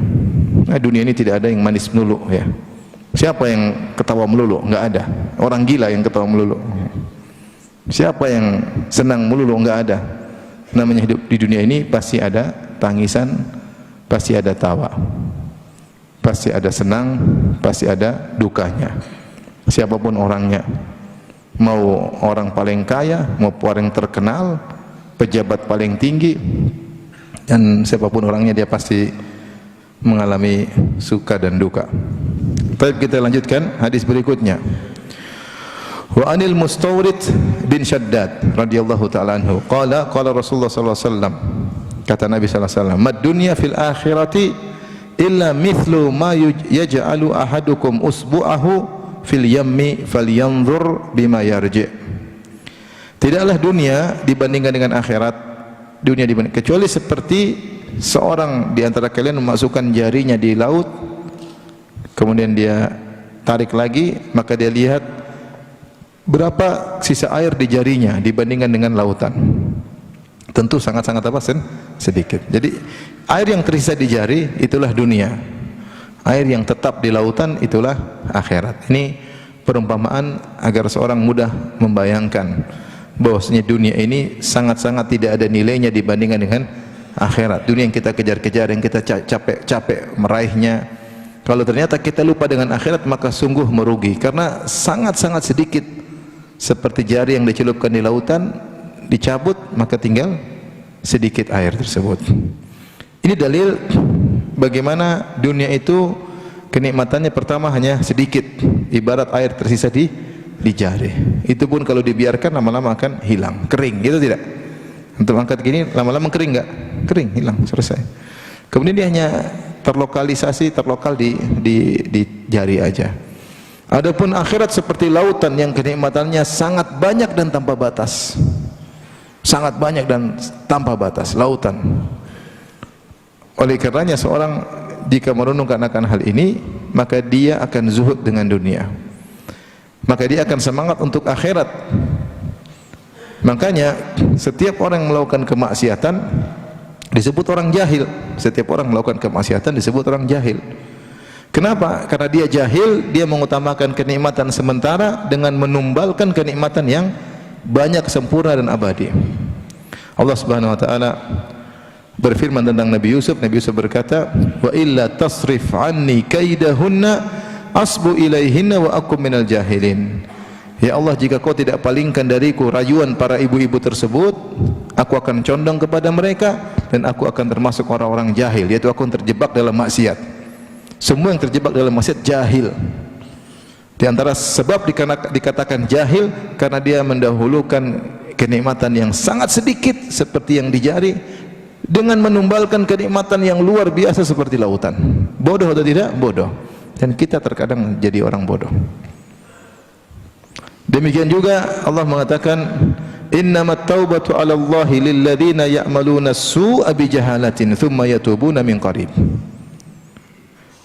Nah, dunia ini tidak ada yang manis melulu, ya. Siapa yang ketawa melulu? Enggak ada. Orang gila yang ketawa melulu. Siapa yang senang melulu? Enggak ada. Namanya hidup di dunia ini pasti ada tangisan, pasti ada tawa, pasti ada senang, pasti ada dukanya. Siapapun orangnya, mau orang paling kaya, mau orang terkenal, pejabat paling tinggi, dan siapapun orangnya, dia pasti mengalami suka dan duka. Baik, kita lanjutkan hadis berikutnya. Wa anil Mustawrid bin Shaddad radhiyallahu ta'ala anhu qala Rasulullah sallallahu alaihi wasallam, kata Nabi sallallahu alaihi wasallam, mad dunya fil akhirati illa mithlu ma yaj'alu ahadukum usbu'ahu fil yammi falyanzur bima yarji'. Tidaklah dunia dibandingkan dengan akhirat, dunia dibanding, kecuali seperti seorang di antara kalian memasukkan jarinya di laut, kemudian dia tarik lagi, maka dia lihat berapa sisa air di jarinya dibandingkan dengan lautan. Tentu sangat-sangat apa? Sedikit. Jadi air yang tersisa di jari itulah dunia, air yang tetap di lautan itulah akhirat. Ini perumpamaan agar seorang mudah membayangkan bahwasanya dunia ini sangat-sangat tidak ada nilainya dibandingkan dengan akhirat. Dunia yang kita kejar-kejar, yang kita capek-capek meraihnya, kalau ternyata kita lupa dengan akhirat, maka sungguh merugi, karena sangat-sangat sedikit. Seperti jari yang dicelupkan di lautan, dicabut maka tinggal sedikit air tersebut. Ini dalil bagaimana dunia itu kenikmatannya pertama hanya sedikit, ibarat air tersisa di jari. Itu pun kalau dibiarkan lama-lama akan hilang, kering, gitu tidak? Untuk angkat gini lama-lama kering enggak? Kering, hilang, selesai. Kemudian dia hanya terlokal di jari aja. Adapun akhirat seperti lautan yang kenikmatannya sangat banyak dan tanpa batas. Sangat banyak dan tanpa batas, lautan. Oleh karenanya seorang jika merenungkan akan hal ini, maka dia akan zuhud dengan dunia. Maka dia akan semangat untuk akhirat. Makanya setiap orang yang melakukan kemaksiatan disebut orang jahil. Setiap orang melakukan kemaksiatan disebut orang jahil. Kenapa? Karena dia jahil, dia mengutamakan kenikmatan sementara dengan menumbalkan kenikmatan yang banyak, sempurna dan abadi. Allah Subhanahu wa taala berfirman tentang Nabi Yusuf. Nabi Yusuf berkata, "Wa illa tasrif anni kaidahunna asbu ilaihinna wa akum minal jahilin." Ya Allah, jika kau tidak palingkan dariku rayuan para ibu-ibu tersebut, aku akan condong kepada mereka dan aku akan termasuk orang-orang jahil, yaitu aku terjebak dalam maksiat. Semua yang terjebak dalam maksiat jahil. Di antara sebab dikatakan jahil karena dia mendahulukan kenikmatan yang sangat sedikit seperti yang di jari dengan menumbalkan kenikmatan yang luar biasa seperti lautan. Bodoh atau tidak? Bodoh. Dan kita terkadang jadi orang bodoh. Demikian juga Allah mengatakan, innamat taubatu 'ala Allahi lil ladzina ya'maluna as-su'a bi jahalatin tsumma yatubuna min qarib.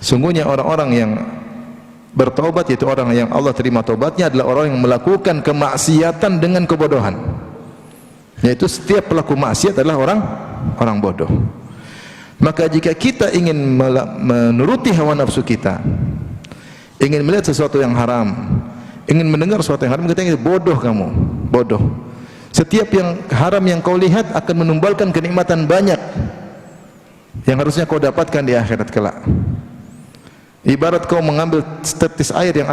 Sungguhnya orang-orang yang bertaubat, yaitu orang yang Allah terima taubatnya, adalah orang yang melakukan kemaksiatan dengan kebodohan. Yaitu setiap pelaku maksiat adalah orang bodoh. Maka jika kita ingin menuruti hawa nafsu kita, ingin melihat sesuatu yang haram, ingin mendengar sesuatu yang haram, kita ingin bodoh kamu, bodoh. Setiap yang haram yang kau lihat akan menumbalkan kenikmatan banyak yang harusnya kau dapatkan di akhirat kelak. Ibarat kau mengambil setetes air yang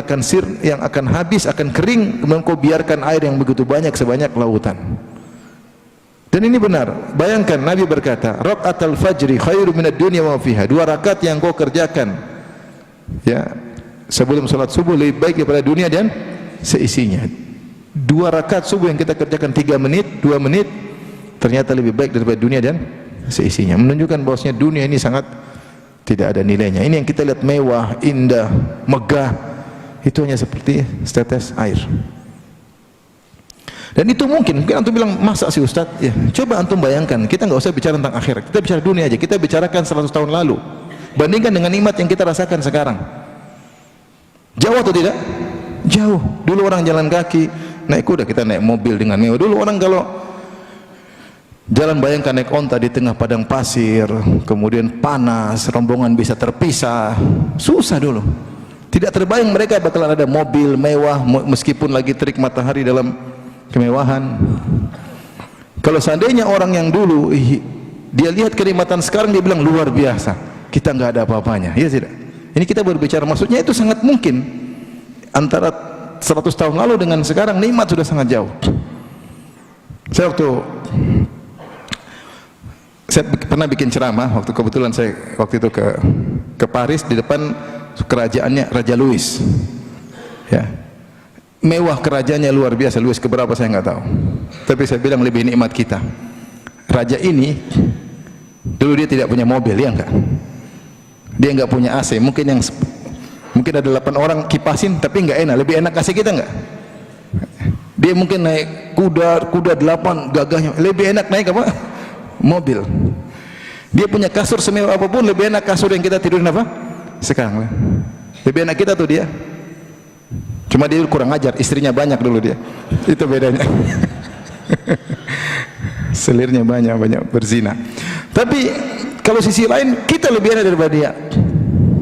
akan habis, akan kering, kemudian kau biarkan air yang begitu banyak sebanyak lautan. Dan ini benar. Bayangkan Nabi berkata, raqatul fajri khairu minad dunya wa fiha. 2 rakaat yang kau kerjakan ya sebelum salat subuh lebih baik daripada dunia dan seisinya. 2 rakaat subuh yang kita kerjakan 3 menit, 2 menit, ternyata lebih baik daripada dunia dan seisinya. Menunjukkan bahwasanya dunia ini sangat tidak ada nilainya. Ini yang kita lihat mewah, indah, megah, itu hanya seperti setetes air. Dan itu mungkin antum bilang, masa sih Ustaz? Ya, coba antum bayangkan, kita nggak usah bicara tentang akhirat, kita bicara dunia aja. Kita bicarakan 100 tahun lalu, bandingkan dengan nikmat yang kita rasakan sekarang. Jauh atau tidak? Jauh. Dulu orang jalan kaki, naik kuda, kita naik mobil dengan mewah. Dulu orang kalau jalan, bayangkan naik onta di tengah padang pasir, kemudian panas, rombongan bisa terpisah, susah dulu. Tidak terbayang mereka bakalan ada mobil mewah, meskipun lagi terik matahari dalam kemewahan. Kalau seandainya orang yang dulu dia lihat kenikmatan sekarang, dia bilang luar biasa, kita nggak ada apa-apanya, ya tidak? Ini kita berbicara, maksudnya itu sangat mungkin antara 100 tahun lalu dengan sekarang nikmat sudah sangat jauh. Saya pernah bikin ceramah, kebetulan saya waktu itu ke Paris, di depan kerajaannya Raja Louis. Ya. Mewah kerajaannya luar biasa. Louis keberapa saya nggak tahu. Tapi saya bilang lebih nikmat kita. Raja ini dulu dia tidak punya mobil, ya enggak? Dia enggak punya AC. Mungkin ada 8 orang kipasin tapi enggak enak. Lebih enak AC kita enggak? Dia mungkin naik kuda 8 gagahnya. Lebih enak naik apa? Mobil. Dia punya kasur semewah apapun, lebih enak kasur yang kita tidurin apa? Sekarang. Lebih enak kita tuh dia. Cuma dia kurang ajar, istrinya banyak dulu dia. Itu bedanya. Selirnya banyak berzina. Tapi kalau sisi lain kita lebih enak daripada dia.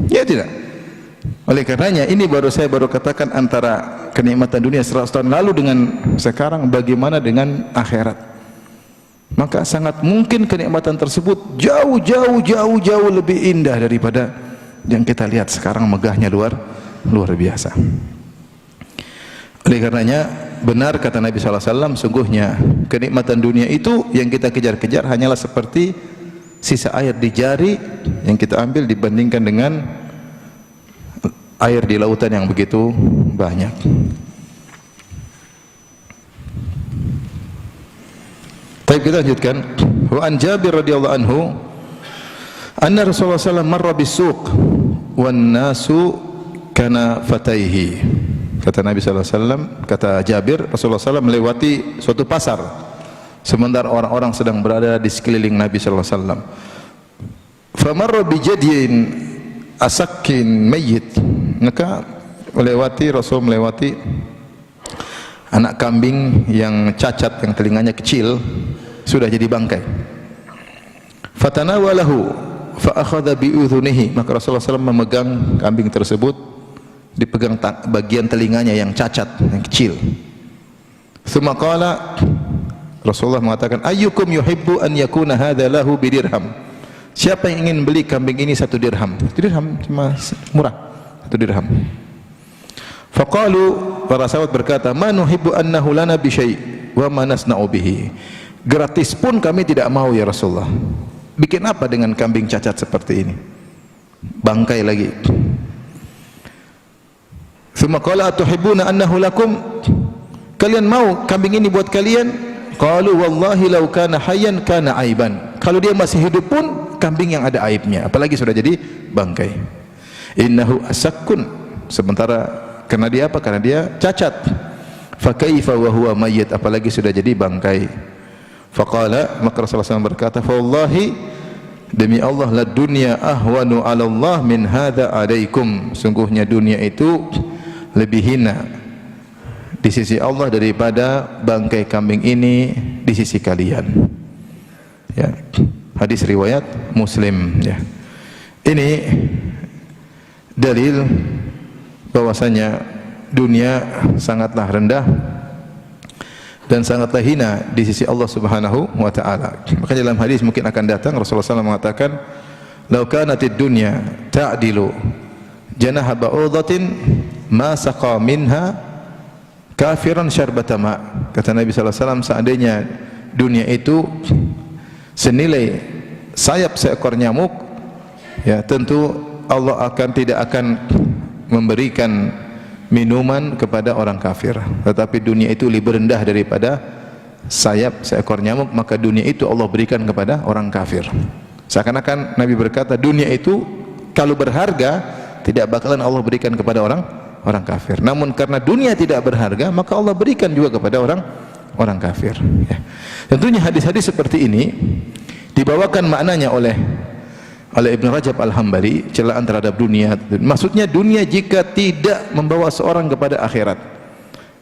Ya tidak? Oleh karenanya ini saya baru katakan antara kenikmatan dunia 100 tahun lalu dengan sekarang, bagaimana dengan akhirat. Maka sangat mungkin kenikmatan tersebut jauh lebih indah daripada yang kita lihat sekarang, megahnya luar biasa. Oleh karenanya benar kata Nabi SAW, sungguhnya kenikmatan dunia itu yang kita kejar-kejar hanyalah seperti sisa air di jari yang kita ambil dibandingkan dengan air di lautan yang begitu banyak. Baik, kita lanjutkan. Wa an Jabir radhiyallahu anhu anna Rasulullah sallallahu alaihi wasallam marra bis-suq wan nasu kana fataihi. Kata Nabi SAW, kata Jabir, Rasulullah SAW melewati suatu pasar sementara orang-orang sedang berada di sekeliling Nabi SAW. Famarra bijadyin asakin mayyit. Maka Rasul melewati anak kambing yang cacat, yang telinganya kecil, sudah jadi bangkai. Fatanawalahu fa akhadha bi udhunihi. Maka Rasulullah SAW memegang kambing tersebut, dipegang bagian telinganya yang cacat, yang kecil. Tsumma qala, Rasulullah mengatakan, ayyukum yuhibbu an yakuna hadza lahu bidirham. Siapa yang ingin beli kambing ini 1 dirham? 1 dirham cuma murah, 1 dirham. Faqalu, para sahabat berkata, ma nuhibbu annahu lana bi syai' wa ma nasna'u bihi. Gratis pun kami tidak mau ya Rasulullah. Bikin apa dengan kambing cacat seperti ini? Bangkai lagi. Tsumma qala atuhibbuna annahu lakum? Kalian mau kambing ini buat kalian? Qalu wallahi law kana hayyan kana aiban. Kalau dia masih hidup pun kambing yang ada aibnya, apalagi sudah jadi bangkai. Innahu asakkun, sementara karena dia apa? Karena dia cacat. Fa kaifa wa huwa mayyit, apalagi sudah jadi bangkai. Faqala, maka Rasulullah SAW berkata, fa wallahi, demi Allah, la dunya ahwanu 'ala Allah min hadza 'alaikum. Sungguhnya dunia itu lebih hina di sisi Allah daripada bangkai kambing ini di sisi kalian. Ya. Hadis riwayat Muslim, ya. Ini dalil bahwasanya dunia sangatlah rendah dan sangatlah hina di sisi Allah Subhanahu wa taala. Maka dalam hadis mungkin akan datang Rasulullah SAW mengatakan, "Lau kanatid dunya ta'dilu janaha ba'udatin ma saqa minha kafiran syarbata ma." Kata Nabi sallallahu alaihi wasallam, seandainya dunia itu senilai sayap seekor nyamuk, ya tentu Allah tidak akan memberikan minuman kepada orang kafir. Tetapi dunia itu lebih rendah daripada sayap seekor nyamuk, maka dunia itu Allah berikan kepada orang kafir. Seakan-akan Nabi berkata, dunia itu kalau berharga tidak bakalan Allah berikan kepada orang kafir. Namun karena dunia tidak berharga, maka Allah berikan juga kepada orang kafir, ya. Tentunya hadis-hadis seperti ini dibawakan maknanya oleh Ibn Rajab Al-Hambali, celaan terhadap dunia. Maksudnya dunia jika tidak membawa seorang kepada akhirat.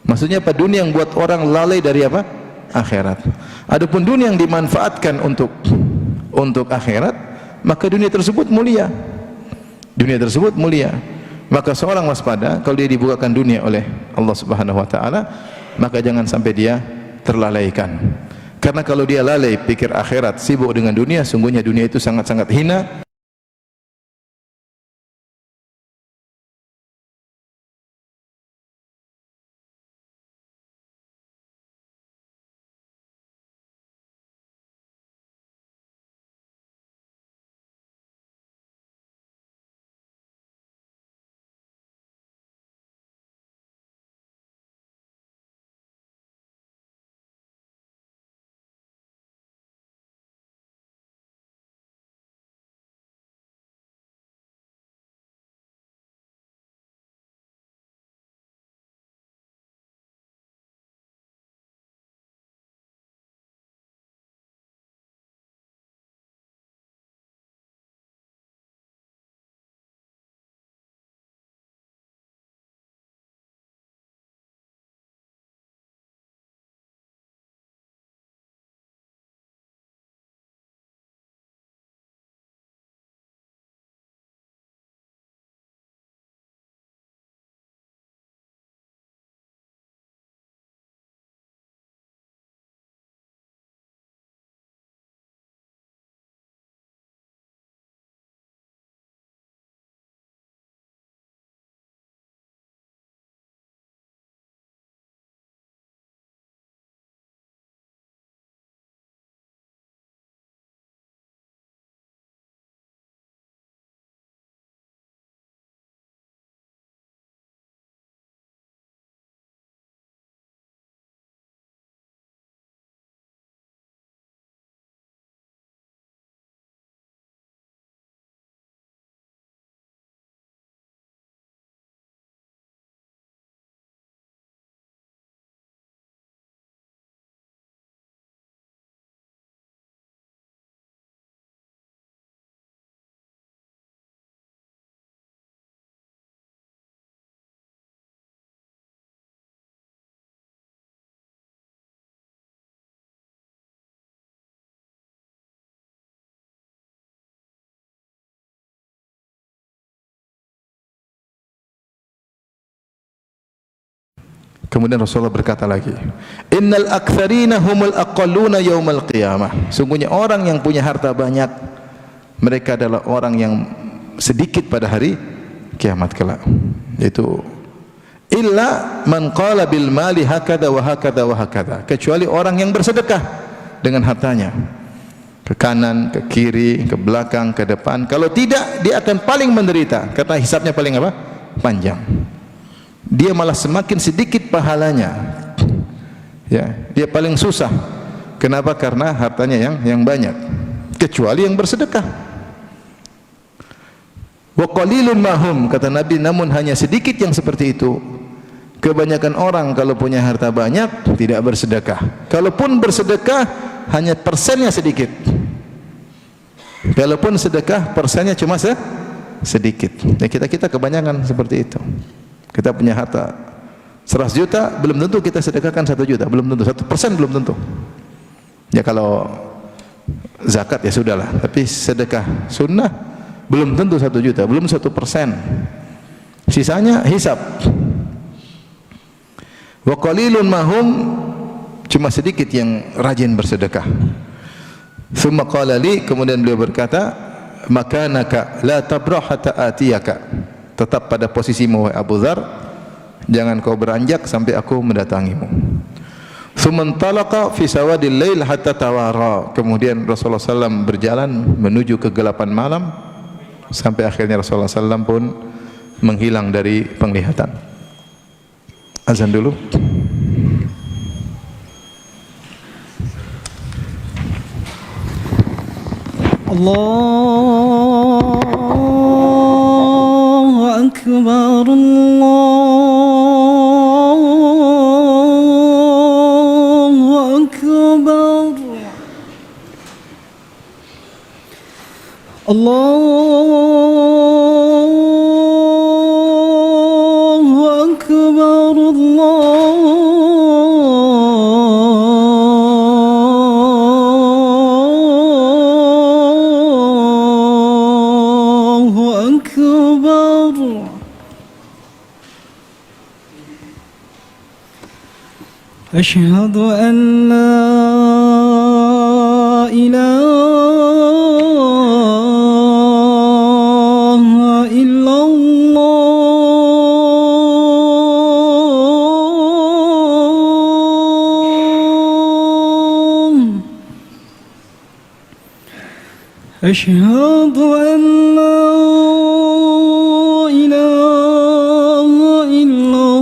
Maksudnya apa? Dunia yang buat orang lalai dari apa? Akhirat. Adapun dunia yang dimanfaatkan untuk akhirat, maka dunia tersebut mulia. Dunia tersebut mulia. Maka seorang waspada kalau dia dibukakan dunia oleh Allah Subhanahu wa taala, maka jangan sampai dia terlalaikan. Karena kalau dia lalai pikir akhirat, sibuk dengan dunia, sungguhnya dunia itu sangat-sangat hina. Kemudian Rasulullah berkata lagi, innal aktsarina humul aqalluna yaumal qiyamah. Sungguhnya orang yang punya harta banyak, mereka adalah orang yang sedikit pada hari kiamat kelak. Yaitu illa man qala bil mali hakada wa hakada wa hakada. Kecuali orang yang bersedekah dengan hartanya, ke kanan, ke kiri, ke belakang, ke depan. Kalau tidak, dia akan paling menderita karena hisabnya paling apa? Panjang. Dia malah semakin sedikit pahalanya, ya, dia paling susah. Kenapa? Karena hartanya yang banyak. kecuali yang bersedekah. Wa qalilun mahum, kata Nabi, namun hanya sedikit yang seperti itu. Kebanyakan orang kalau punya harta banyak tidak bersedekah. Kalaupun bersedekah hanya persennya sedikit. Kalaupun sedekah persennya cuma sedikit. Ya kita kebanyakan seperti itu. Kita punya harta 100 juta, belum tentu kita sedekahkan 1 juta, belum tentu 1% belum tentu. Ya kalau zakat ya sudahlah, tapi sedekah sunnah belum tentu 1 juta, belum 1%. Sisanya hisab. Wa qalilun mahum, cuma sedikit yang rajin bersedekah. Tsumma qala li, kemudian beliau berkata, makanaka la tabrah hatta atiyaka. Tetap pada posisimu wahai Abu Dzar, jangan kau beranjak sampai aku mendatangimu. Tsumma talaqa fi sawadil lail hatta tawara. Kemudian Rasulullah SAW berjalan menuju kegelapan malam sampai akhirnya Rasulullah SAW pun menghilang dari penglihatan. Azan dulu. Allahu Akbar, Allahu Akbar, Allahu Akbar, Allahu Akbar. Asyhadu an la ilaha illallah. Asyhadu an la ilaha illallah.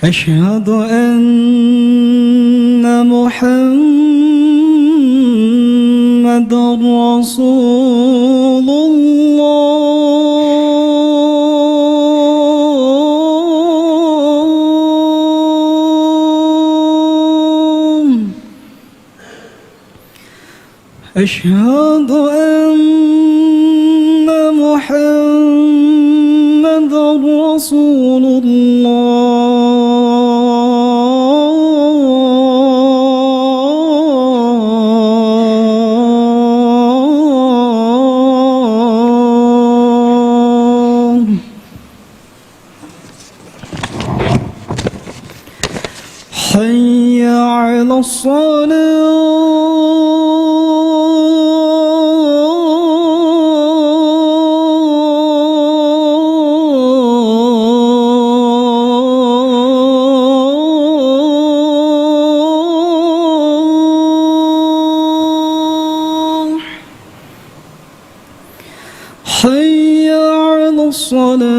Asyhadu anna Muhammadar Rasulullah. Asyhadu anna Muhammadar Rasulullah. Hayya 'alas salah. Hayya 'alas salah.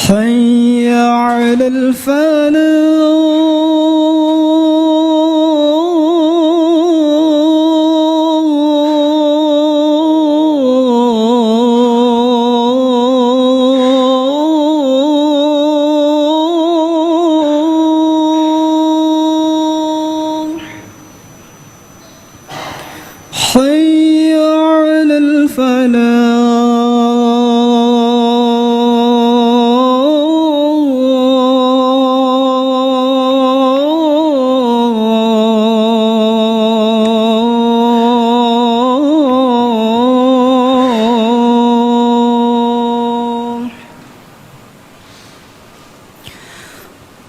Hayya 'alal falah. Hayya 'alal falah.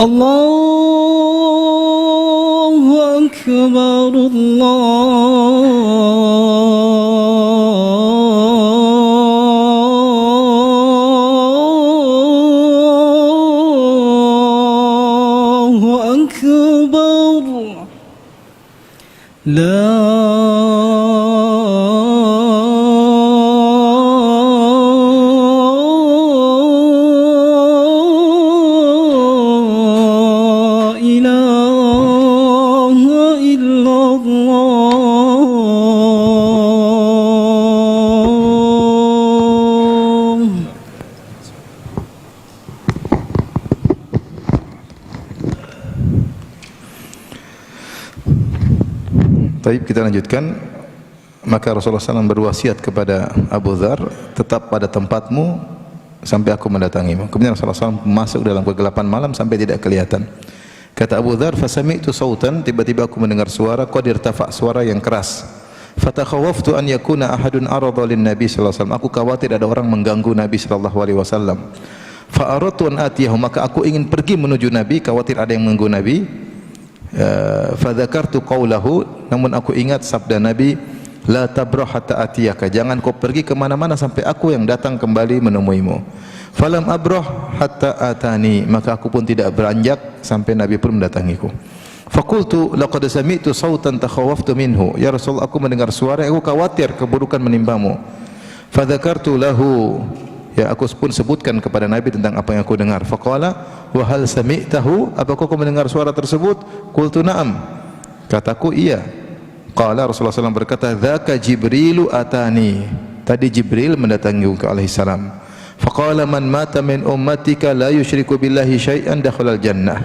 الله أكبر الله أكبر لا إله إلا الله. Baik, kita lanjutkan. Maka Rasulullah SAW berwasiat kepada Abu Dzar, tetap pada tempatmu sampai aku mendatangimu. Kemudian Rasulullah SAW masuk dalam kegelapan malam sampai tidak kelihatan. Kata Abu Dzar, fasami'tu sautan, tiba-tiba aku mendengar suara, qad irtafa, suara yang keras. Fatakhawaftu an yakuna ahadun arada lin Nabi sallallahu alaihi wasallam. Aku khawatir ada orang mengganggu Nabi sallallahu alaihi wasallam. Fa aradtu an atiyahu, maka aku ingin pergi menuju Nabi, khawatir ada yang mengganggu Nabi. Fa dzakartu qaulahu, namun aku ingat sabda Nabi, la tabrah hatta atiyaka, jangan kau pergi kemana-mana sampai aku yang datang kembali menemuimu. Falam abrah hatta atani, maka aku pun tidak beranjak sampai Nabi pun mendatangiku. Fakultu laqad sami'tu sautan takhawaftu minhu, ya Rasul, aku mendengar suara aku khawatir keburukan menimbamu. Fadzakartu lahu, ya aku pun sebutkan kepada Nabi tentang apa yang aku dengar. Faqala wa hal sami'tahu, apakah kau mendengar suara tersebut? Qultu na'am, kataku iya. Qala Rasulullah SAW berkata, dzaka Jibrilu atani, tadi Jibril mendatangiku alaihi salam. Faqala man mata min ummatika la yusyriku billahi syai'an dakhala al-jannah,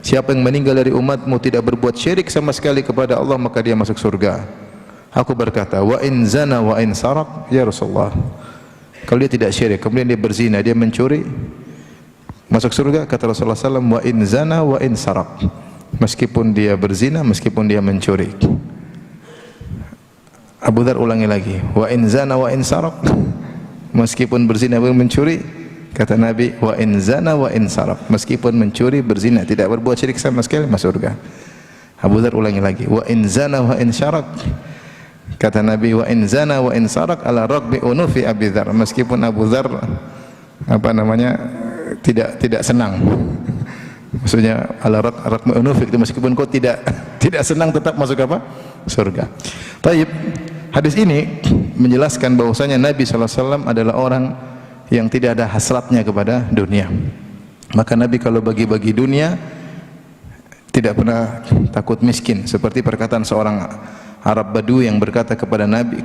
siapa yang meninggal dari umatmu tidak berbuat syirik sama sekali kepada Allah, maka dia masuk surga. Aku berkata, wa in zana wa in saraq, ya Rasulullah, kalau dia tidak syirik kemudian dia berzina, dia mencuri, masuk surga? Kata Rasulullah SAW, wa in zana wa in saraq, meskipun dia berzina, meskipun dia mencuri. Abu Dzar ulangi lagi, wa in zana wa in saraq, meskipun berzina dan mencuri. Kata Nabi, wa in zana wa in saraq, meskipun mencuri, berzina, tidak berbuat syirik sama sekali, masuk surga. Abu Dzar ulangi lagi, wa in zana wa in saraq. Kata Nabi, wa in zana wa in saraq ala raqbi unufi Abi Dzar, meskipun Abu Dzar tidak senang. Maksudnya ala raqbi unufi, meskipun kau tidak senang tetap masuk apa? Surga. Taib. Hadis ini menjelaskan bahwasanya Nabi SAW adalah orang yang tidak ada hasratnya kepada dunia. Maka Nabi kalau bagi-bagi dunia tidak pernah takut miskin. Seperti perkataan seorang Arab Badu yang berkata kepada Nabi,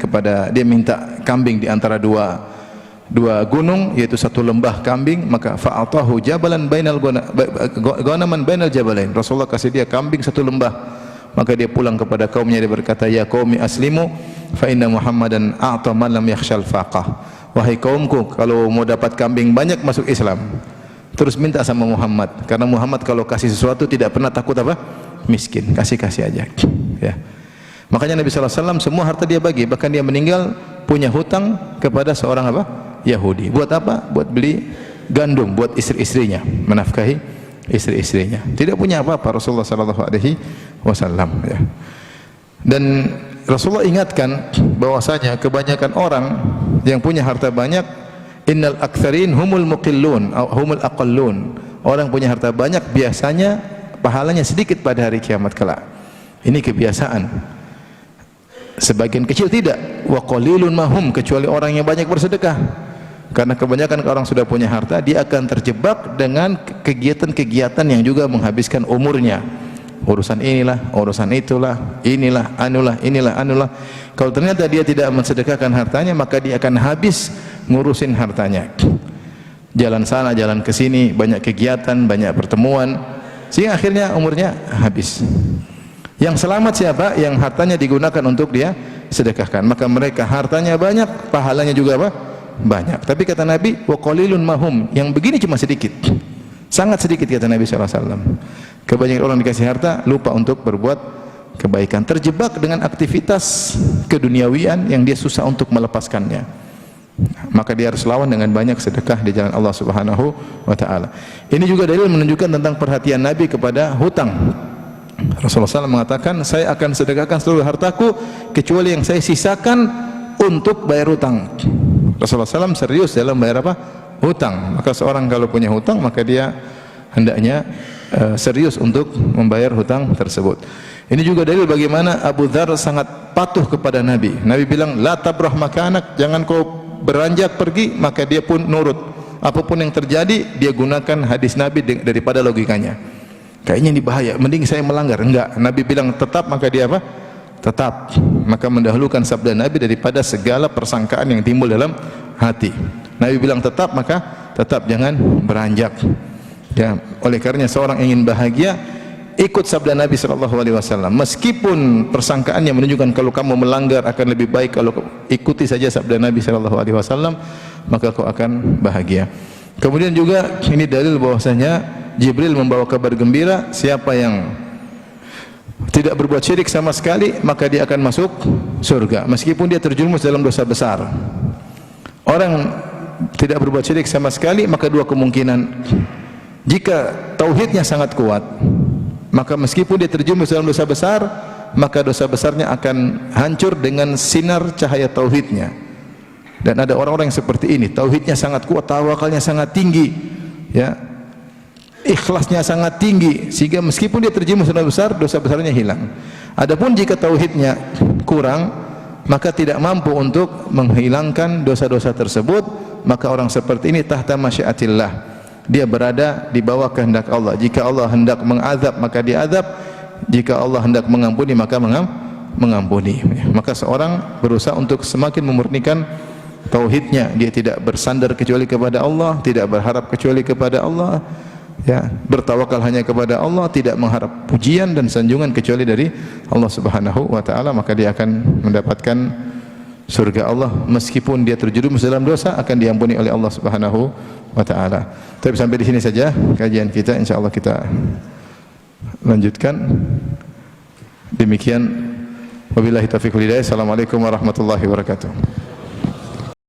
dia minta kambing di antara dua gunung, yaitu satu lembah kambing, maka fa'atahu jabalan bainal ghanaman bainal jabalain. Rasulullah kasih dia kambing satu lembah. Maka dia pulang kepada kaumnya, dia berkata, ya qaumi aslimu fa inna Muhammadan a'ta man lam yakhshal faqah. Wahai kaumku, kalau mau dapat kambing banyak masuk Islam, terus minta sama Muhammad, karena Muhammad kalau kasih sesuatu tidak pernah takut apa? Miskin. Kasih aja. Ya. Makanya Nabi SAW semua harta dia bagi, bahkan dia meninggal punya hutang kepada seorang apa? Yahudi. Buat apa? Buat beli gandum buat istri-istrinya, menafkahi istri-istrinya. Tidak punya apa-apa Rasulullah SAW. Ya. Dan Rasulullah ingatkan bahwasanya kebanyakan orang yang punya harta banyak, innal aktsarin humul muqillun atau humul aqallun. Orang punya harta banyak biasanya pahalanya sedikit pada hari kiamat kelak. Ini kebiasaan. Sebagian kecil tidak. Wa qalilun mahum, kecuali orang yang banyak bersedekah. Karena kebanyakan orang sudah punya harta, dia akan terjebak dengan kegiatan-kegiatan yang juga menghabiskan umurnya. Urusan inilah, urusan itulah, inilah, anulah. Kalau ternyata dia tidak mensedekahkan hartanya, maka dia akan habis ngurusin hartanya. Jalan sana, jalan ke sini, banyak kegiatan, banyak pertemuan, sehingga akhirnya umurnya habis. Yang selamat siapa? Yang hartanya digunakan untuk dia sedekahkan. Maka mereka hartanya banyak, pahalanya juga apa? Banyak. Tapi kata Nabi, wa qalilun mahum, yang begini cuma sedikit, sangat sedikit, kata Nabi SAW. Kebanyakan orang dikasih harta lupa untuk berbuat kebaikan, terjebak dengan aktivitas keduniawian yang dia susah untuk melepaskannya. maka dia harus lawan dengan banyak sedekah di jalan Allah Subhanahu wa taala. Ini juga dalil menunjukkan tentang perhatian Nabi kepada hutang. Rasulullah SAW mengatakan, saya akan sedekahkan seluruh hartaku kecuali yang saya sisakan untuk bayar hutang. Rasulullah SAW serius dalam bayar apa? Hutang. Maka seorang kalau punya hutang, maka dia hendaknya serius untuk membayar hutang tersebut. Ini juga dalil bagaimana Abu Dzar sangat patuh kepada Nabi. Nabi bilang, la tabrah makanak, jangan kau beranjak pergi, maka dia pun nurut. Apapun yang terjadi, dia gunakan hadis Nabi daripada logikanya. Kayaknya ini bahaya, mending saya melanggar. Enggak, Nabi bilang tetap, maka dia apa? Tetap. Maka mendahulukan sabda Nabi daripada segala persangkaan yang timbul dalam hati. Nabi bilang tetap, maka tetap, jangan beranjak. Ya, oleh karenanya seorang ingin bahagia, ikut sabda Nabi SAW. Meskipun persangkaannya menunjukkan kalau kamu melanggar akan lebih baik kalau ikuti saja sabda Nabi SAW, maka kau akan bahagia. Kemudian juga ini dalil bahwasanya Jibril membawa kabar gembira, siapa yang tidak berbuat syirik sama sekali maka dia akan masuk surga meskipun dia terjerumus dalam dosa besar. Orang tidak berbuat syirik sama sekali, maka dua kemungkinan. Jika tauhidnya sangat kuat, maka meskipun dia terjerumus dalam dosa besar, maka dosa besarnya akan hancur dengan sinar cahaya tauhidnya. Dan ada orang-orang yang seperti ini, tauhidnya sangat kuat, tawakalnya sangat tinggi, ya, ikhlasnya sangat tinggi, sehingga meskipun dia terjerumus dalam dosa besar, dosa besarnya hilang. Adapun jika tauhidnya kurang, maka tidak mampu untuk menghilangkan dosa-dosa tersebut, maka orang seperti ini tahta masyiatillah, dia berada di bawah kehendak Allah. Jika Allah hendak mengazab, maka dia azab. Jika Allah hendak mengampuni, maka mengampuni. Maka seorang berusaha untuk semakin memurnikan tauhidnya. Dia tidak bersandar kecuali kepada Allah, tidak berharap kecuali kepada Allah, ya, bertawakal hanya kepada Allah, tidak mengharap pujian dan sanjungan kecuali dari Allah Subhanahu wa taala, maka dia akan mendapatkan surga Allah meskipun dia terjerumus dalam dosa, akan diampuni oleh Allah Subhanahu wa taala. Tapi sampai di sini saja kajian kita, insyaallah kita lanjutkan. Demikian, wabillahi taufiq wal hidayah. Assalamualaikum warahmatullahi wabarakatuh.